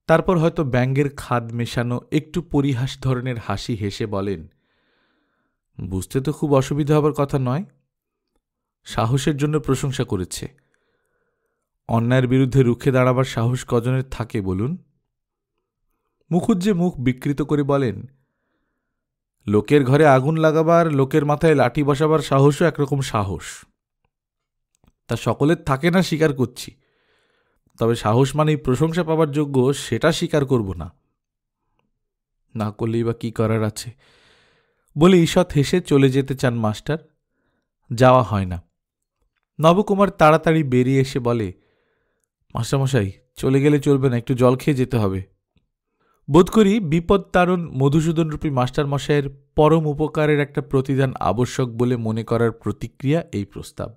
তারপর হয়তো ব্যঙ্গের খাদ মেশানো একটু পরিহাস ধরনের হাসি হেসে বলেন, বুঝতে তো খুব অসুবিধা হবার কথা নয়। সাহসের জন্য প্রশংসা করেছে। অন্যায়ের বিরুদ্ধে রুখে দাঁড়াবার সাহস কজনের থাকে বলুন? মুখুজ্জে মুখ বিকৃত করে বলেন, লোকের ঘরে আগুন লাগাবার, লোকের মাথায় লাঠি বসাবার সাহসও একরকম সাহস। তা সকলের থাকে না, স্বীকার করছি। তবে সাহস মানেই প্রশংসা পাবার যোগ্য, সেটা স্বীকার করব না। না করলেই বা কি করার আছে বলে ঈষৎ হেসে চলে যেতে চান মাস্টার। যাওয়া হয় না। নবকুমার তাড়াতাড়ি বেরিয়ে এসে বলে, মাস্টারমশাই, চলে গেলে চলবে না, একটু জল খেয়ে যেতে হবে। বোধ করি বিপদ তারণ মধুসূদনরূপী মাস্টারমশাইয়ের পরম উপকারের একটা প্রতিদান আবশ্যক বলে মনে করার প্রতিক্রিয়া এই প্রস্তাব।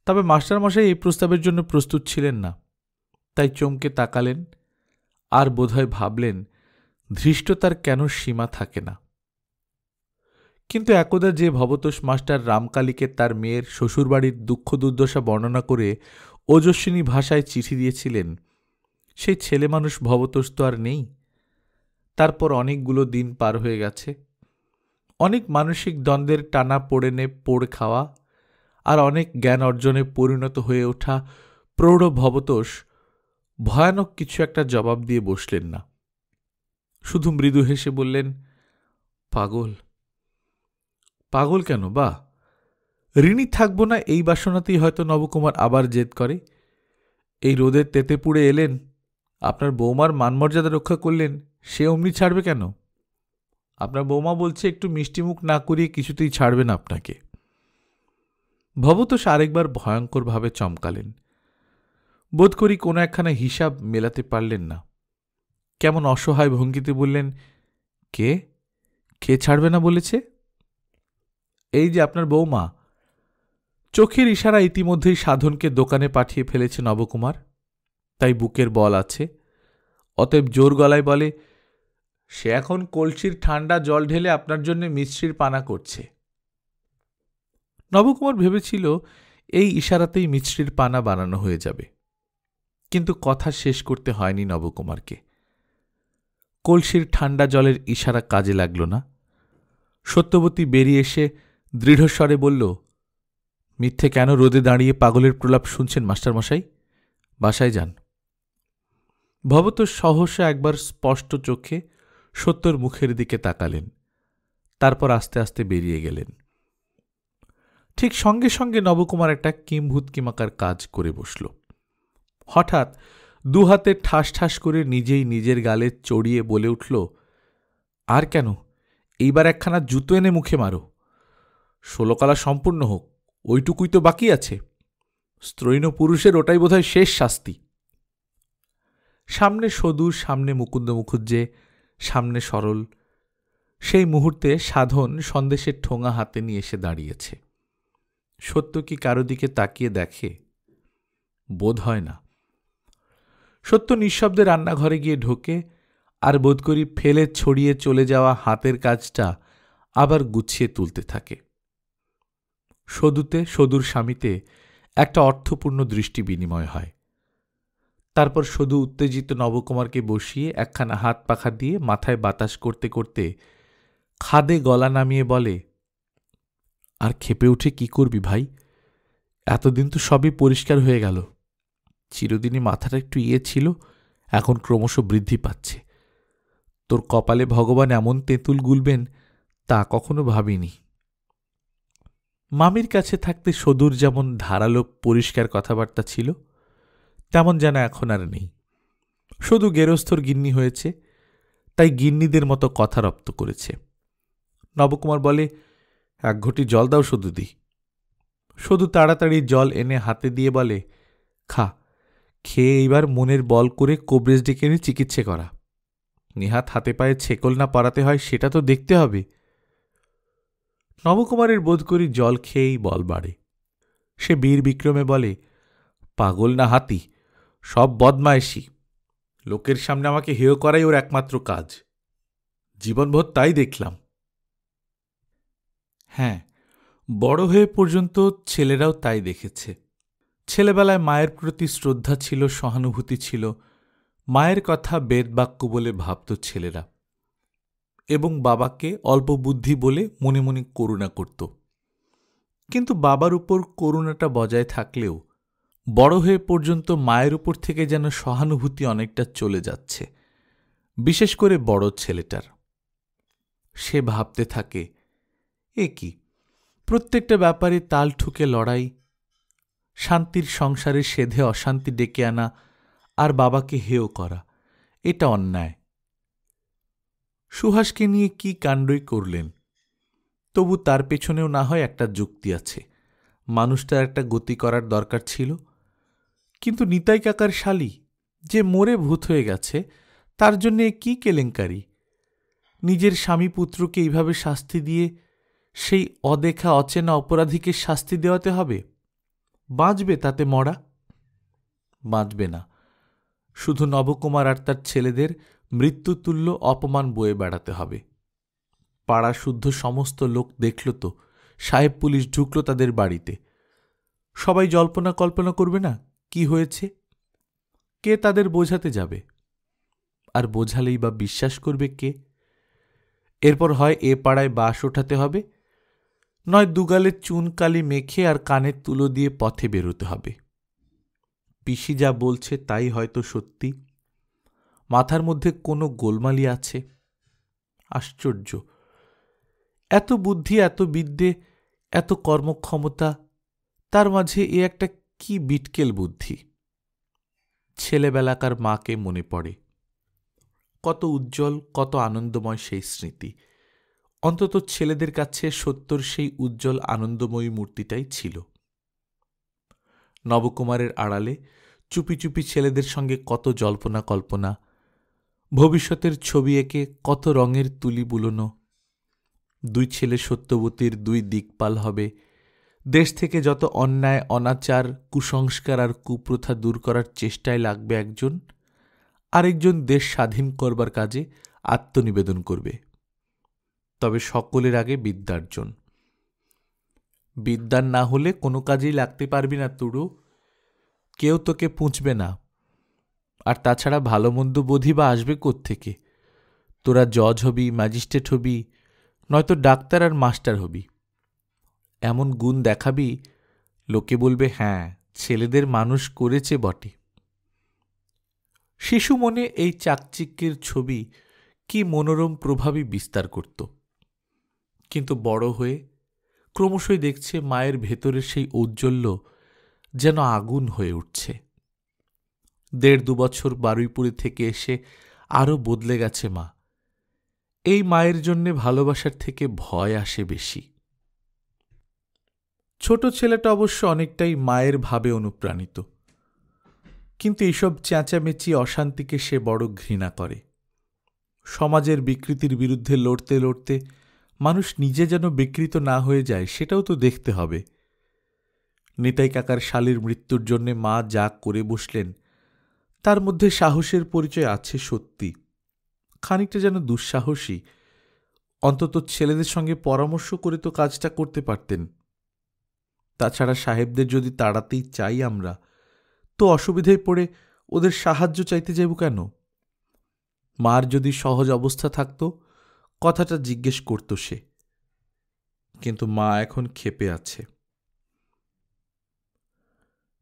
তবে মাস্টারমশাই এই প্রস্তাবের জন্য প্রস্তুত ছিলেন না, তাই চমকে তাকালেন, আর বোধহয় ভাবলেন ধৃষ্টতার কেন সীমা থাকে না। কিন্তু একদা যে ভবতোষ মাস্টার রামকালীকে তার মেয়ের শ্বশুরবাড়ির দুঃখ দুর্দশা বর্ণনা করে ওজস্বিনী ভাষায় চিঠি দিয়েছিলেন, সেই ছেলে মানুষ ভবতোষ তো আর নেই। তারপর অনেকগুলো দিন পার হয়ে গেছে। অনেক মানসিক দ্বন্দ্বের টানা পোড়েনে পোড় খাওয়া, আর অনেক জ্ঞান অর্জনে পরিণত হয়ে ওঠা প্রৌঢ় ভবতোষ ভয়ানক কিছু একটা জবাব দিয়ে বসলেন না। শুধু মৃদু হেসে বললেন, পাগল। পাগল কেন বা? ঋণী থাকব না এই বাসনাতেই হয়তো নবকুমার আবার জেদ করে। এই রোদের তেতে পুড়ে এলেন, আপনার বৌমার মানমর্যাদা রক্ষা করলেন, সে অমনি ছাড়বে কেন? আপনার বৌমা বলছে একটু মিষ্টিমুখ না করিয়ে কিছুতেই ছাড়বে না আপনাকে। ভবতোষ আরেকবার ভয়ঙ্করভাবে চমকালেন। বোধ করি কোনো একখানা হিসাব মেলাতে পারলেন না। কেমন অসহায় ভঙ্গিতে বললেন, কে কে ছাড়বে না বলেছে? এই যে আপনার বৌমা। চোখের ইশারা ইতিমধ্যেই সাধনকে দোকানে পাঠিয়ে ফেলেছে নবকুমার, তাই বুকের বল আছে। অতএব জোর গলায় বলে, সে এখন কলসির ঠান্ডা জল ঢেলে আপনার জন্য মিশ্রির পানা করছে। নবকুমার ভেবেছিল এই ইশারাতেই মিশ্রির পানা বানানো হয়ে যাবে, কিন্তু কথা শেষ করতে হয়নি নবকুমারকে। কলসির ঠান্ডা জলের ইশারা কাজে লাগল না। সত্যবতী বেরিয়ে এসে দৃঢ়স্বরে বলল, মিথ্যে কেন রোদে দাঁড়িয়ে পাগলের প্রলাপ শুনছেন মাস্টারমশাই? বাসায় যান। ভবতোষ সহসা একবার স্পষ্ট চোখে সত্যর মুখের দিকে তাকালেন, তারপর আস্তে আস্তে বেরিয়ে গেলেন। ঠিক সঙ্গে সঙ্গে নবকুমার একটা কিম্ভূত কিমাকার কাজ করে বসল। হঠাৎ দুহাতে ঠাস ঠাস করে নিজেই নিজের গালে চড়িয়ে বলে উঠল, আর কেন, এইবার একখানা জুতো এনে মুখে মারো। 16 কলা সম্পূর্ণ হোক, ওইটুকুই তো বাকি আছে। স্ত্রৈণ পুরুষের ওটাই বোধহয় শেষ শাস্তি। সামনে সদূর, সামনে মুকুন্দ মুখুজ্জে, সামনে সরল। সেই মুহূর্তে সাধন সন্দেশের ঠোঙা হাতে নিয়ে এসে দাঁড়িয়েছে। সত্য কি কারো দিকে তাকিয়ে দেখে? বোধ হয় না। সত্য নিঃশব্দে রান্নাঘরে গিয়ে ঢোকে, আর বোধ করি ফেলে ছড়িয়ে চলে যাওয়া হাতের কাজটা আবার গুছিয়ে তুলতে থাকে। সদুতে, সদুর স্বামীতে একটা অর্থপূর্ণ দৃষ্টি বিনিময় হয়। তারপর সদু উত্তেজিত নবকুমারকে বসিয়ে একখানা হাত পাখা দিয়ে মাথায় বাতাস করতে করতে খাদে গলা নামিয়ে বলে, আর ক্ষেপে উঠে কি করবি ভাই? এতদিন তো সবই পরিষ্কার হয়ে গেল। চিরদিনই মাথাটা একটু ছিল, এখন ক্রমশ বৃদ্ধি পাচ্ছে। তোর কপালে ভগবান এমন তেঁতুল গুলবেন তা কখনো ভাবিনি। মামির কাছে থাকতে সদুর যেমন ধারালো পরিষ্কার কথাবার্তা ছিল, তেমন যেন এখন আর নেই। সদু গেরস্থর গিন্নি হয়েছে, তাই গিন্নিদের মতো কথা রপ্ত করেছে। নবকুমার বলে, এক ঘটি জল দাও সদুদি। সদু তাড়াতাড়ি জল এনে হাতে দিয়ে বলে, খা, খেয়ে এইবার মনের বল করে কোবরেজ ডেকে এনে চিকিৎসা করা। নিহাত হাতে পায়ে ছেকল না পরাতে হয় সেটা তো দেখতে হবে। নবকুমারের বোধ করি জল খেয়েই বল বাড়ে। সে বীর বিক্রমে বলে, পাগল না হাতি, সব বদমায়েশি। লোকের সামনে আমাকে হেয় করাই ওর একমাত্র কাজ। জীবনভর তাই দেখলাম। হ্যাঁ, বড় হয়ে পর্যন্ত ছেলেরাও তাই দেখেছে। ছেলেবেলায় মায়ের প্রতি শ্রদ্ধা ছিল, সহানুভূতি ছিল, মায়ের কথা বেদবাক্য বলে ভাবত ছেলেরা, এবং বাবাকে অল্প বুদ্ধি বলে মনে মনে করুণা করত। কিন্তু বাবার উপর করুণাটা বজায় থাকলেও বড় হয়ে পর্যন্ত মায়ের উপর থেকে যেন সহানুভূতি অনেকটা চলে যাচ্ছে, বিশেষ করে বড় ছেলেটার। সে ভাবতে থাকে, এ কি, প্রত্যেকটা ব্যাপারে তাল ঠুকে লড়াই, শান্তির সংসারে সেধে অশান্তি ডেকে আনা আর বাবাকে হেয় করা, এটা অন্যায়। সুহাসকে নিয়ে কি কাণ্ডই করলেন, তবু তার পেছনেও না হয় একটা যুক্তি আছে। মানুষটার একটা গতি করার দরকার ছিল। কিন্তু নিতাই কাকার শালী যে মরে ভূত হয়ে গেছে, তার জন্যে কি কেলেঙ্কারি? নিজের স্বামী পুত্রকে এইভাবে শাস্তি দিয়ে সেই অদেখা অচেনা অপরাধীকে শাস্তি দেওয়াতে হবে? বাঁচবে তাতে মরা? বাঁচবে না। শুধু নবকুমার আর তার ছেলেদের মৃত্যুতুল্য অপমান বয়ে বেড়াতে হবে। পাড়া শুদ্ধ সমস্ত লোক দেখল তো, সাহেব পুলিশ ঢুকল তাদের বাড়িতে। সবাই জল্পনা কল্পনা করবে না কি হয়েছে? কে তাদের বোঝাতে যাবে? আর বোঝালেই বা বিশ্বাস করবে কে? এরপর হয় এ পাড়ায় বাস ওঠাতে হবে, নয় দুগালে চুন কালি মেখে আর কানের তুলো দিয়ে পথে বেরোতে হবে। পিসি যা বলছে তাই হয়তো সত্যি। মাথার মধ্যে কোনো গোলমালি আছে। আশ্চর্য, এত বুদ্ধি, এত বিদ্যে, এত কর্মক্ষমতা, তার মাঝে এ একটা কি বিটকেল বুদ্ধি। ছেলেবেলাকার মাকে মনে পড়ে। কত উজ্জ্বল, কত আনন্দময় সেই স্মৃতি। অন্তত ছেলেদের কাছে সত্যর সেই উজ্জ্বল আনন্দময়ী মূর্তিটাই ছিল। নবকুমারের আড়ালে চুপি চুপি ছেলেদের সঙ্গে কত জল্পনা কল্পনা, ভবিষ্যতের ছবি এঁকে কত রঙের তুলি বুলোনো। দুই ছেলে সত্যবতীর দুই দিকপাল হবে। দেশ থেকে যত অন্যায়, অনাচার, কুসংস্কার আর কুপ্রথা দূর করার চেষ্টায় লাগবে একজন, আরেকজন দেশ স্বাধীন করবার কাজে আত্মনিবেদন করবে। তবে সকলের আগে বিদ্যার্জন। বিদ্যার না হলে কোনো কাজেই লাগতে পারবি না তুড়ু। কেউ তোকে পুঁছবে না। আর তাছাড়া ভালো মন্দ বোধি বা আসবে কোত্থেকে? তোরা জজ হবি, ম্যাজিস্ট্রেট হবি, নয়তো ডাক্তার আর মাস্টার হবি। এমন গুণ দেখাবি, লোকে বলবে, হ্যাঁ, ছেলেদের মানুষ করেছে বটে। শিশু মনে এই চাকচিক্যের ছবি কি মনোরম প্রভাবই বিস্তার করত। কিন্তু বড় হয়ে ক্রমশই দেখছে মায়ের ভেতরের সেই ঔজ্জ্বল্য যেন আগুন হয়ে উঠছে। ১.৫-২ বছর বারুইপুরে থেকে এসে আরও বদলে গেছে মা। এই মায়ের জন্যে ভালোবাসার থেকে ভয় আসে বেশি। ছোট ছেলেটা অবশ্য অনেকটাই মায়ের ভাবে অনুপ্রাণিত, কিন্তু এইসব চেঁচামেচি অশান্তিকে সে বড় ঘৃণা করে। সমাজের বিকৃতির বিরুদ্ধে লড়তে লড়তে মানুষ নিজে যেন বিকৃত না হয়ে যায় সেটাও তো দেখতে হবে। নিতাই কাকার শালীর মৃত্যুর জন্যে মা যা করে বসলেন তার মধ্যে সাহসের পরিচয় আছে সত্যি, খানিকটা যেন দুঃসাহসী। অন্তত ছেলেদের সঙ্গে পরামর্শ করে তো কাজটা করতে পারতেন। তাছাড়া সাহেবদের যদি তাড়াতেই চাই আমরা, তো অসুবিধায় পড়ে ওদের সাহায্য চাইতে যাব কেন? মার যদি সহজ অবস্থা থাকত কথাটা জিজ্ঞেস করত সে, কিন্তু মা এখন ক্ষেপে আছে।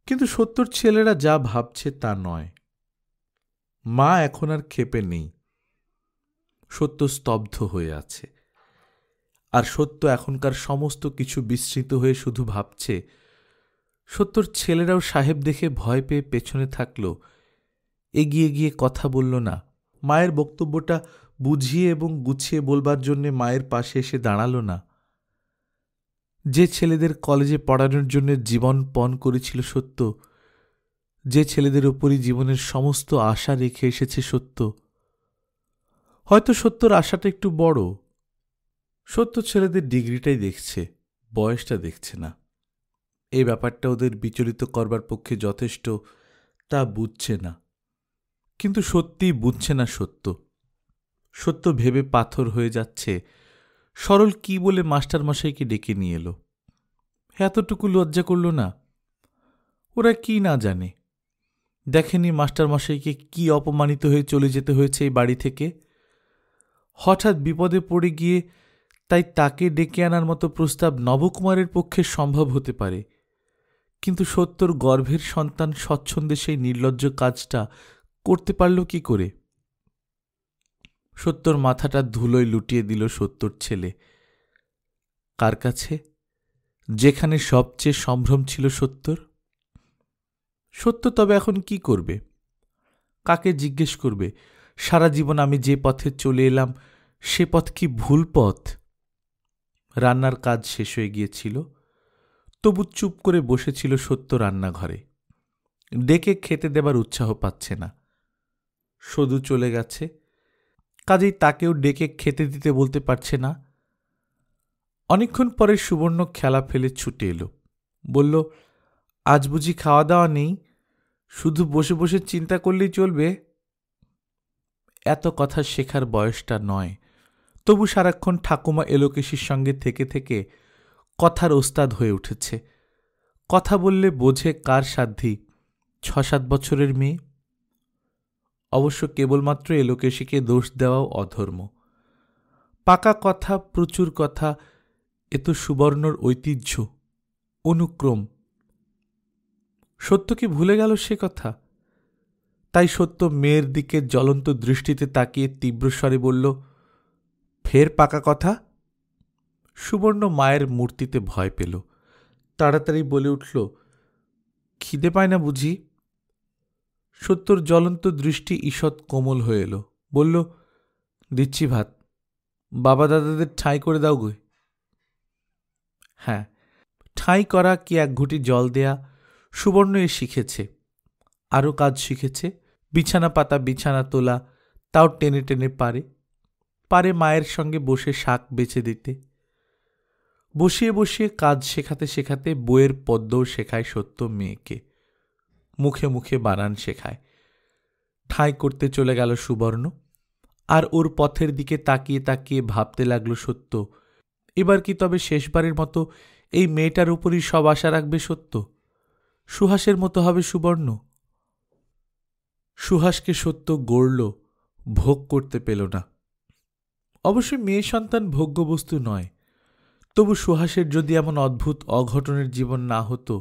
কিন্তু সত্যর ছেলেরা যা ভাবছে তা নয়। মা এখন আর ক্ষেপে নেই, সত্য স্তব্ধ হয়ে আছে। আর সত্য এখনকার সমস্ত কিছু বিস্মৃত হয়ে শুধু ভাবছে। সত্যর ছেলেরাও সাহেব দেখে ভয় পেয়ে পেছনে থাকল, এগিয়ে গিয়ে কথা বলল না, মায়ের বক্তব্যটা বুঝিয়ে এবং গুছিয়ে বলবার জন্যে মায়ের পাশে এসে দাঁড়াল না। যে ছেলেদের কলেজে পড়ানোর জন্য জীবন পণ করেছিল সত্য, যে ছেলেদের ওপরই জীবনের সমস্ত আশা রেখে এসেছে সত্য, হয়তো সত্যর আশাটা একটু বড়। সত্য ছেলেদের ডিগ্রিটাই দেখছে, বয়সটা দেখছে না। এই ব্যাপারটা ওদের বিচলিত করবার পক্ষে যথেষ্ট, তা বুঝছে না। কিন্তু সত্যিই বুঝছে না সত্য। সত্য ভেবে পাথর হয়ে যাচ্ছে সরল কি বলে মাস্টারমশাইকে ডেকে নিয়ে এলো। এতটুকু লজ্জা করল না? ওরা কি না জানে? দেখেনি মাস্টারমশাইকে কি অপমানিত হয়ে চলে যেতে হয়েছে এই বাড়ি থেকে? হঠাৎ বিপদে পড়ে গিয়ে তাই তাকে ডেকে আনার মতো প্রস্তাব নবকুমারের পক্ষে সম্ভব হতে পারে, কিন্তু সত্যর গর্ভের সন্তান স্বচ্ছন্দে সেই নির্লজ্জ কাজটা করতে পারল কি করে? সত্যর মাথাটা ধুলোয় লুটিয়ে দিল সত্যর ছেলে। কার কাছে? যেখানে সবচেয়ে সম্ভ্রম ছিল সত্যর। সত্য তবে এখন কি করবে? কাকে জিজ্ঞেস করবে সারা জীবন আমি যে পথে চলে এলাম সে পথ কি ভুল পথ? রান্নার কাজ শেষ হয়ে গিয়েছিল, তবু চুপ করে বসেছিল সত্য রান্নাঘরে। ডেকে খেতে দেবার উৎসাহ পাচ্ছে না। সদু চলে গেছে, কাজেই তাকেও ডেকে খেতে দিতে বলতে পারছে না। অনেকক্ষণ পরে সুবর্ণ খেলা ফেলে ছুটে এলো, বলল, আজ বুঝি খাওয়া দাওয়া নেই? শুধু বসে বসে চিন্তা করলেই চলবে? এত কথা শেখার বয়সটা নয়, তবু সারাক্ষণ ঠাকুমা এলোকেশির সঙ্গে থেকে থেকে কথার ওস্তাদ হয়ে উঠেছে। কথা বললে বোঝে কার সাধ্যি 6-7 বছরের মেয়ে। অবশ্য কেবলমাত্র এলোকেশিকে দোষ দেওয়াও অধর্ম। পাকা কথা, প্রচুর কথা, এ তো সুবর্ণর ঐতিহ্য, অনুক্রম। সত্য কি ভুলে গেল সে কথা? তাই সত্য মেয়ের দিকে জ্বলন্ত দৃষ্টিতে তাকিয়ে তীব্রস্বরে বলল, ফের পাকা কথা? সুবর্ণ মায়ের মূর্তিতে ভয় পেল, তাড়াতাড়ি বলে উঠল, খিদে পায় না বুঝি? সত্যর জ্বলন্ত দৃষ্টি ঈষৎ কোমল হয়ে এলো, বলল, দিচ্ছি ভাত, বাবা দাদাদের ঠাঁই করে দাও গো। হ্যাঁ, ঠাঁই করা কি এক ঘুঁটি জল দেয়া সুবর্ণ এ শিখেছে। আরও কাজ শিখেছে, বিছানা পাতা, বিছানা তোলা, তাও টেনে টেনে পারে। পারে মায়ের সঙ্গে বসে শাক বেছে দিতে। বসিয়ে বসিয়ে কাজ শেখাতে শেখাতে বইয়ের পদ্মও শেখায় সত্য মেয়েকে, মুখে মুখে বানান শেখায়। ঠাঁই করতে চলে গেল সুবর্ণ, আর ওর পথের দিকে তাকিয়ে তাকিয়ে ভাবতে লাগল সত্য, এবার কি তবে শেষবারের মতো এই মেয়েটার উপরই সব আশা রাখবে সত্য? সুহাসের মতো হবে সুবর্ণ। সুহাসকে সত্য গড়ল, ভোগ করতে পেল না। অবশ্যই মেয়ে সন্তান ভোগ্যবস্তু নয়, তবু সুহাসের যদি এমন অদ্ভুত অঘটনের জীবন না হতো,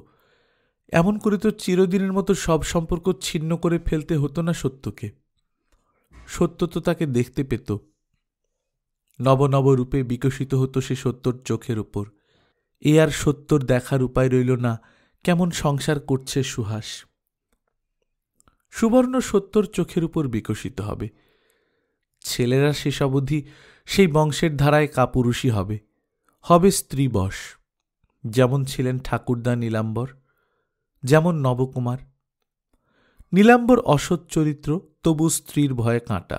এমন করে তো চিরদিনের মতো সব সম্পর্ক ছিন্ন করে ফেলতে হতো না সত্যকে। সত্য তো তাকে দেখতে পেত, নব নব রূপে বিকশিত হতো সে সত্যর চোখের উপর। এ আর সত্যর দেখার উপায় রইল না কেমন সংসার করছে সুহাস। সুবর্ণ সত্যর চোখের উপর বিকশিত হবে। ছেলেরা শেষ অবধি সেই বংশের ধারায় কাপুরুষই হবে, হবে স্ত্রীবশ। যেমন ছিলেন ঠাকুরদা নীলাম্বর, যেমন নবকুমার। নীলাম্বর অসৎ চরিত্র, তবু স্ত্রীর ভয়ে কাঁটা।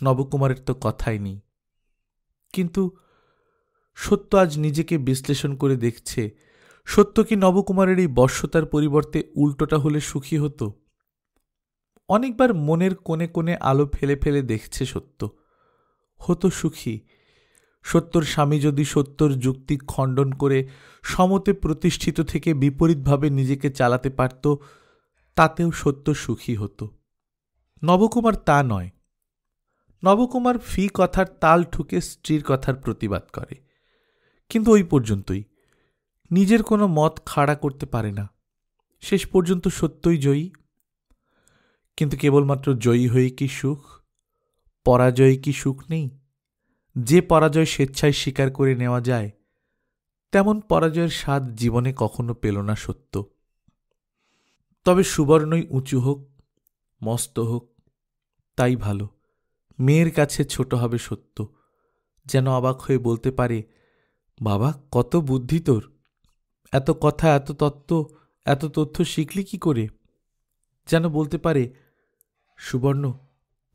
নবকুমারের তো কথাই নেই। কিন্তু সত্য আজ নিজেকে বিশ্লেষণ করে দেখছে, সত্য কি নবকুমারের এই বশ্যতার পরিবর্তে উল্টোটা হলে সুখী হতো? অনেকবার মনের কোণে কোণে আলো ফেলে ফেলে দেখছে সত্য, হতো সুখী। সত্যর স্বামী যদি সত্যর যুক্তি খণ্ডন করে সমতে প্রতিষ্ঠিত থেকে বিপরীতভাবে নিজেকে চালাতে পারত, তাতেও সত্য সুখী হতো। নবকুমার তা নয়। নবকুমার ফি কথার তাল ঠুকে স্ত্রীর কথার প্রতিবাদ করে, কিন্তু ওই পর্যন্তই, নিজের কোনো মত খাড়া করতে পারে না। শেষ পর্যন্ত সত্যই জয়ী। কিন্তু কেবলমাত্র জয়ী হয়ে কি সুখ? পরাজয়ে কি সুখ নেই? যে পরাজয় স্বেচ্ছায় স্বীকার করে নেওয়া যায়, তেমন পরাজয়ের স্বাদ জীবনে কখনো পেল না সত্য। তবে সুবর্ণই উঁচু হোক, মস্ত হোক, তাই ভালো। মেয়ের কাছে ছোট হবে সত্য, যেন অবাক হয়ে বলতে পারে, বাবা কত বুদ্ধি তোর, এত কথা, এত তত্ত্ব, এত তথ্য শিখলি কি করে? যেন বলতে পারে, সুবর্ণ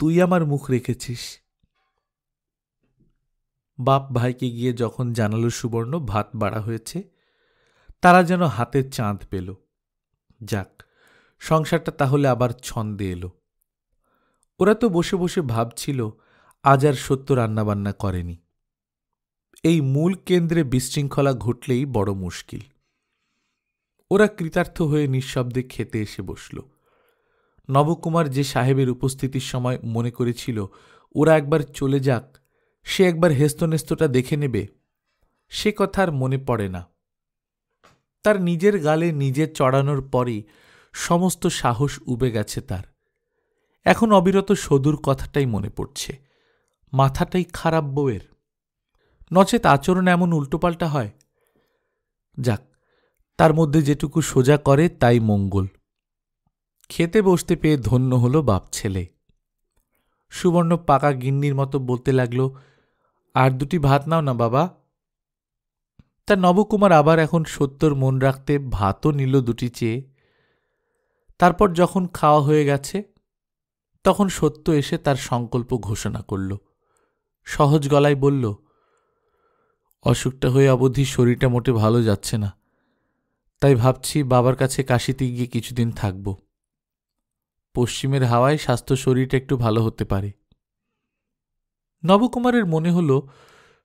তুই আমার মুখ রেখেছিস। বাপ ভাইকে গিয়ে যখন জানালো সুবর্ণ ভাত বাড়া হয়েছে, তারা যেন হাতের চাঁদ পেল। যাক, সংসারটা তাহলে আবার ছন্দে এলো। ওরা তো বসে বসে ভাবছিল আজ আর সত্য রান্নাবান্না করেনি। এই মূল কেন্দ্রে বিশৃঙ্খলা ঘটলেই বড় মুশকিল। ওরা কৃতার্থ হয়ে নিঃশব্দে খেতে এসে বসল। নবকুমার যে সাহেবের উপস্থিতির সময় মনে করেছিল ওরা একবার চলে যাক, সে একবার হেস্তনেস্তটা দেখে নেবে, সে কথা আর মনে পড়ে না। তার নিজের গালে নিজে চড়ানোর পরই সমস্ত সাহস উবে গেছে তার। এখন অবিরত সদূর কথাটাই মনে পড়ছে। মাথাটাই খারাপ বউয়ের, নচেত আচরণ এমন উল্টোপাল্টা হয়। যাক, তার মধ্যে যেটুকু সোজা করে তাই মঙ্গল। খেতে বসতে পেয়ে ধন্য হল বাপ ছেলে। সুবর্ণ পাকা গিন্নির মতো বলতে লাগল, আর দুটি ভাত নাও না বাবা। তা নবকুমার আবার এখন সত্যর মন রাখতে ভাতও নিল দুটি চেয়ে। তারপর যখন খাওয়া হয়ে গেছে, তখন সত্য এসে তার সংকল্প ঘোষণা করল। সহজ গলায় বলল, অসুখটা হয়ে অবধি শরীরটা মোটে ভালো যাচ্ছে না, তাই ভাবছি বাবার কাছে কাশিতে গিয়ে কিছুদিন থাকব। পশ্চিমের হাওয়ায় স্বাস্থ্য শরীরটা একটু ভালো হতে পারে। নবকুমারের মনে হল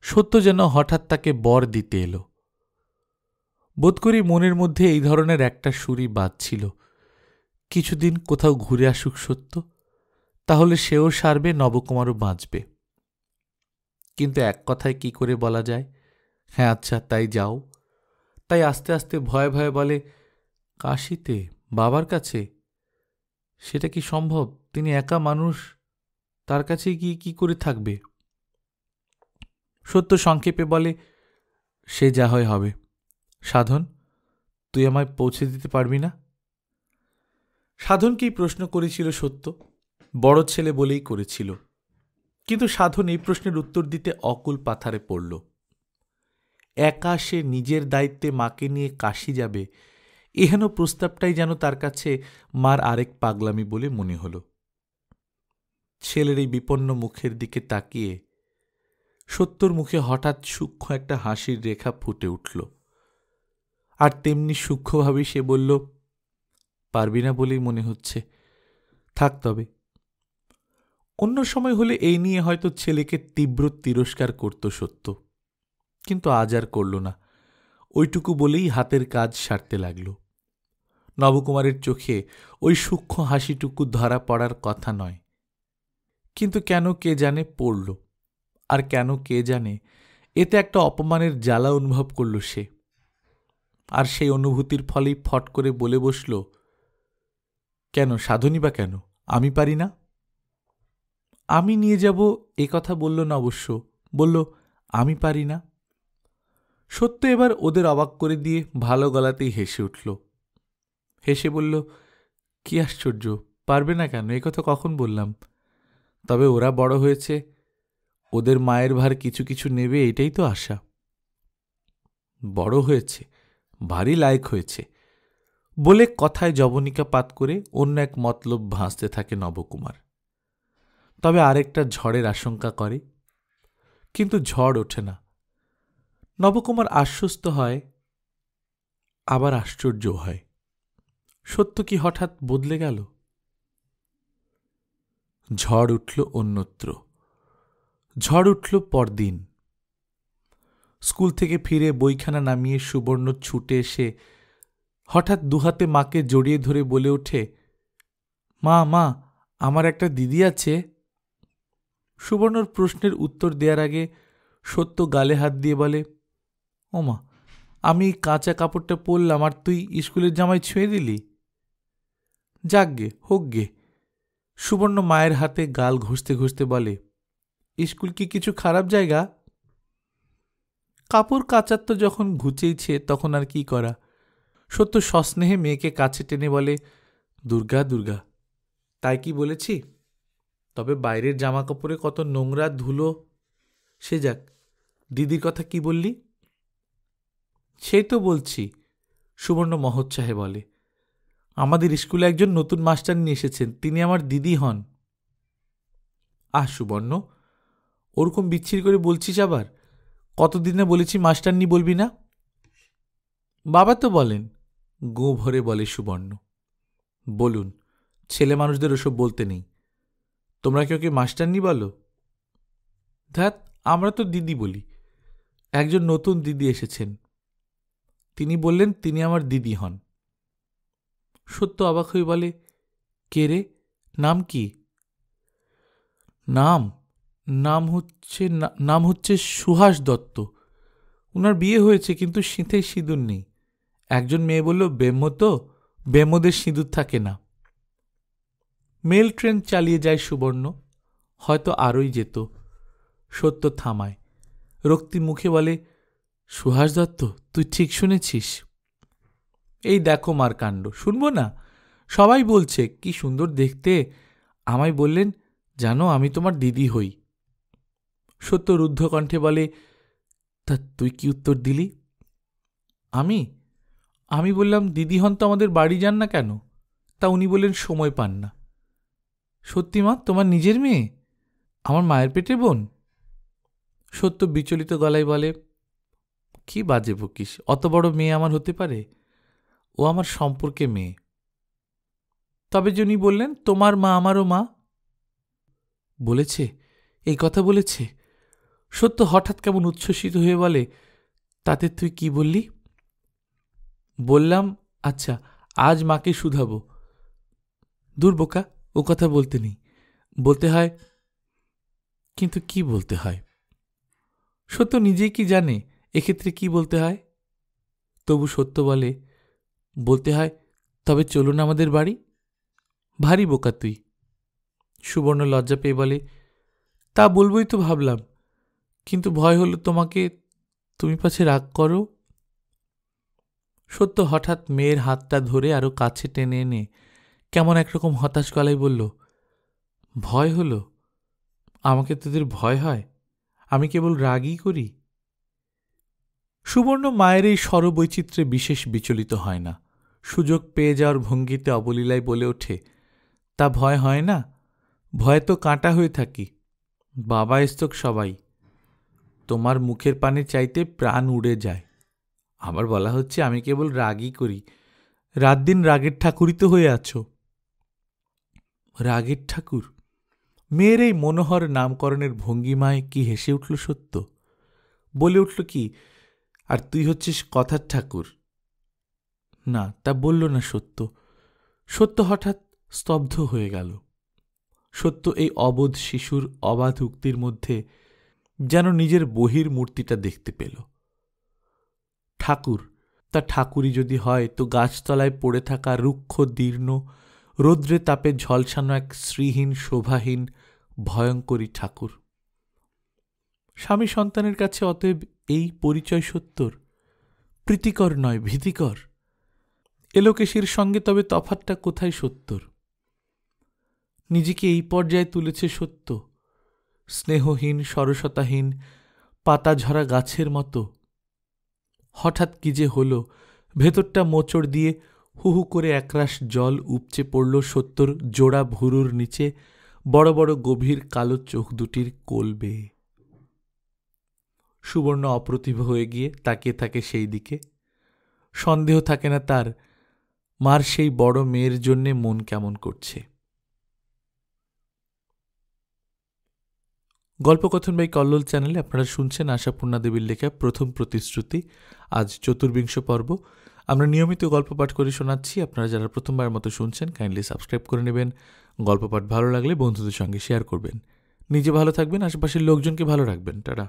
সত্য যেন হঠাৎ তাকে বর দিতে এলো। বোধ করি মনের মধ্যে এই ধরনের একটা সুরই বাজছিল, কিছুদিন কোথাও ঘুরে আসুক সত্য, তাহলে সেও সারবে, নবকুমারও বাঁচবে। কিন্তু এক কথায় কি করে বলা যায়, হ্যাঁ আচ্ছা তাই যাও। তাই আস্তে আস্তে ভয়ে ভয়ে বলে, কাশিতে বাবার কাছে? সেটা কি সম্ভব? তিনি একা মানুষ, তার কাছে গিয়ে কি করে থাকবে? সত্য সংক্ষেপে বলে, সে যা হয় হবে। সাধন, তুই আমায় পৌঁছে দিতে পারবি না? সাধনকেই প্রশ্ন করেছিল সত্য, বড় ছেলে বলেই করেছিল। কিন্তু সাধন এই প্রশ্নের উত্তর দিতে অকুল পাথারে পড়ল। একা সে নিজের দায়িত্বে মাকে নিয়ে কাশি যাবে, এহেন প্রস্তাবটাই যেন তার কাছে মার আরেক পাগলামি বলে মনে হল। ছেলের এই বিপন্ন মুখের দিকে তাকিয়ে সত্যর মুখে হঠাৎ সূক্ষ্ম একটা হাসির রেখা ফুটে উঠল। আর তেমনি সূক্ষ্মভাবেই সে বলল, পারবি না বলেই মনে হচ্ছে, থাক তবে। অন্য সময় হলে এই নিয়ে হয়তো ছেলেকে তীব্র তিরস্কার করত সত্য, কিন্তু আজ আর করল না। ওইটুকু বলেই হাতের কাজ সারতে লাগল। নবকুমারের চোখে ওই সূক্ষ্ম হাসিটুকু ধরা পড়ার কথা নয়, কিন্তু কেন কে জানে পড়ল। আর কেন কে জানে এতে একটা অপমানের জ্বালা অনুভব করল সে। আর সেই অনুভূতির ফলেই ফট করে বলে বসল, কেন সাধনী বা কেন, আমি পারি না? আমি নিয়ে যাব এ কথা বলল না অবশ্য, বলল আমি পারি না। সত্য এবার ওদের অবাক করে দিয়ে ভালো গলাতেই হেসে উঠল। হেসে বলল, কি আশ্চর্য, পারবে না কেন, এ কথা কখন বললাম? তবে ওরা বড় হয়েছে, ওদের মায়ের ভার কিছু কিছু নেবে, এটাই তো আশা। বড় হয়েছে, ভারী লায়ক হয়েছে বলে কথায় জবনিকা পাত করে অন্য এক মতলব ভাসতে থাকে নবকুমার। তবে আরেকটা ঝড়ের আশঙ্কা করে, কিন্তু ঝড় ওঠে না। নবকুমার আশ্বস্ত হয়, আবার আশ্চর্য হয়। সত্য কি হঠাৎ বদলে গেল? ঝড় উঠল অন্যত্র। ঝড় উঠল পরদিন। স্কুল থেকে ফিরে বইখানা নামিয়ে সুবর্ণ ছুটে এসে হঠাৎ দুহাতে মাকে জড়িয়ে ধরে বলে ওঠে, মা, মা, আমার একটা দিদি আছে। সুবর্ণর প্রশ্নের উত্তর দেওয়ার আগে সত্য গালে হাত দিয়ে বলে, ও মা, আমি কাঁচা কাপড়টা পরলাম আর তুই স্কুলের জামাই ছুঁয়ে দিলি। যাক গে, হোক গে। সুবর্ণ মায়ের হাতে গাল ঘষতে ঘষতে বলে, স্কুল কি কিছু খারাপ জায়গা? কাপড় কাচার তো যখন ঘুচেইছে তখন আর কি করা। সত্য সস্নেহে মেয়েকে কাছে টেনে বলে, দুর্গা দুর্গা, তাই কি বলেছি? তবে বাইরের জামা কাপড়ে কত নোংরা ধুলো। সে যাক, দিদির কথা কি বললি? সেই তো বলছি, সুবর্ণ মহোৎসাহে বলে, আমাদের স্কুলে একজন নতুন মাস্টার নিয়ে এসেছেন, তিনি আমার দিদি হন। সুবর্ণ, ওরকম বিচ্ছিরি করে বলছিস আবার? কতদিনে বলেছি মাস্টারনি বলবি না? বাবা তো বলেন, গো ভরে বলে সুবর্ণ। বলুন, ছেলে মানুষদের ওসব বলতে নেই। তোমরা কেউ কি মাস্টারনি বলো? ধ্যাত, আমরা তো দিদি বলি। একজন নতুন দিদি এসেছেন, তিনি বললেন তিনি আমার দিদি হন। সত্য অবাক হয়ে বলে, কে রে, নাম কি? নাম হচ্ছে সুহাস দত্ত। উনার বিয়ে হয়েছে, কিন্তু সিঁথে সিঁদুর নেই। একজন মেয়ে বলল, ব্যাম্য তো, ব্যাম্যদের সিঁদুর থাকে না। মেল ট্রেন চালিয়ে যায় সুবর্ণ, হয়তো আরই যেত। সত্য থামায়, রক্তি মুখে বলে, সুহাস দত্ত, তুই ঠিক শুনেছিস? এই দেখো মার কাণ্ড, শুনবো না? সবাই বলছে কি সুন্দর দেখতে। আমায় বললেন, জানো আমি তোমার দিদি হই। সত্য রুদ্ধ কণ্ঠে বলে, তা তুই কি উত্তর দিলি? আমি বললাম, দিদি হন তো আমাদের বাড়ি যান না কেন? তা উনি বললেন, সময় পান না। সত্যি মা, তোমার নিজের মেয়ে? আমার মায়ের পেটে বোন? সত্য বিচলিত গলায় বলে, কি বাজে বকিস, অত বড় মেয়ে আমার হতে পারে? ও আমার সম্পর্কে মেয়ে। তবে যিনি বললেন তোমার মা আমারও মা? বলেছে, এই কথা বলেছে? সত্য হঠাৎ কেমন উচ্ছ্বসিত হয়ে বলে, তাতে তুই কি বললি? বললাম, আচ্ছা, আজ মাকে শুধাবো। দূর বোকা, ও কথা বলতে নেই, বলতে হয়। কিন্তু কি বলতে হয়? সত্য নিজেই কি জানে এক্ষেত্রে কি বলতে হয়। তবু সত্য বলে, বলতে হয়, তবে চলুন আমাদের বাড়ি। ভারী বোকা তুই। সুবর্ণ লজ্জা পেয়ে বলে, তা বলবই তো ভাবলাম, কিন্তু ভয় হলো তোমাকে, তুমি পাছে রাগ করো। সত্য হঠাৎ মেয়ের হাতটা ধরে আরো কাছে টেনে এনে কেমন একরকম হতাশ গলায় বলল, ভয় হলো? আমাকে তোদের ভয় হয়? আমি কেবল রাগই করি। সুবর্ণ মায়ের এই স্বরবৈচিত্র্যে বিশেষ বিচলিত হয় না। সুযোগ পেয়ে যাওয়ার ভঙ্গিতে অবলীলায় বলে ওঠে, তা ভয় হয় না? ভয়ে তো কাঁটা হয়ে থাকি। বাবা স্তক সবাই, তোমার মুখের পানে চাইতে প্রাণ উড়ে যায়। আবার বলা হচ্ছে আমি কেবল রাগই করি। রাত দিন রাগের ঠাকুরই তো হয়ে আছো। রাগের ঠাকুর? মেয়ের এই মনোহর নামকরণের ভঙ্গিমায় কি হেসে উঠল সত্য। বলে উঠল, কি, আর তুই হচ্ছিস কথার ঠাকুর? না, তা বলল না সত্য। সত্য হঠাৎ স্তব্ধ হয়ে গেল। সত্য এই অবোধ শিশুর অবাধ উক্তির মধ্যে যেন নিজের বহির মূর্তিটা দেখতে পেল। ঠাকুর, তা ঠাকুরই যদি হয় তো গাছতলায় পড়ে থাকা রুক্ষ দীর্ণ রৌদ্রে তাপে ঝলসানো এক শ্রীহীন শোভাহীন ভয়ঙ্করী ঠাকুর। স্বামী সন্তানের কাছে অতএব এই পরিচয় সত্যর? প্রীতিকর নয়, ভীতিকর। এলোকেশীর সঙ্গে তবে তফাৎটা কোথায় সত্যর? নিজেকে এই পর্যায়ে তুলেছে সত্য, স্নেহহীন সরসতাহীন পাতা ঝরা গাছের মতো। হঠাৎ কি যে হলো, ভেতরটা মোচড় দিয়ে হু হু করে একরাশ জল উপচে পড়ল সত্যর জোড়া ভুরুর নিচে বড় বড় গভীর কালো চোখ দুটির কোল বেয়ে। সুবর্ণ অপ্রতিভ হয়ে গিয়ে তাকিয়ে থাকে সেই দিকে। সন্দেহ থাকে না তার মার সেই বড় মেয়ের জন্যে মন কেমন করছে। গল্পকথন বাই কল্লোল চ্যানেলে আপনারা শুনছেন আশাপূর্ণা দেবীর লেখা প্রথম প্রতিশ্রুতি, আজ ৪র্বিংশ পর্ব। আমরা নিয়মিত গল্প পাঠ করে শোনাচ্ছি। আপনারা যারা প্রথমবার মতো শুনছেন কাইন্ডলি সাবস্ক্রাইব করে নেবেন। গল্প পাঠ ভালো লাগলে বন্ধুদের সঙ্গে শেয়ার করবেন। নিজে ভালো থাকবেন, আশেপাশের লোকজনকে ভালো রাখবেন। টাটা।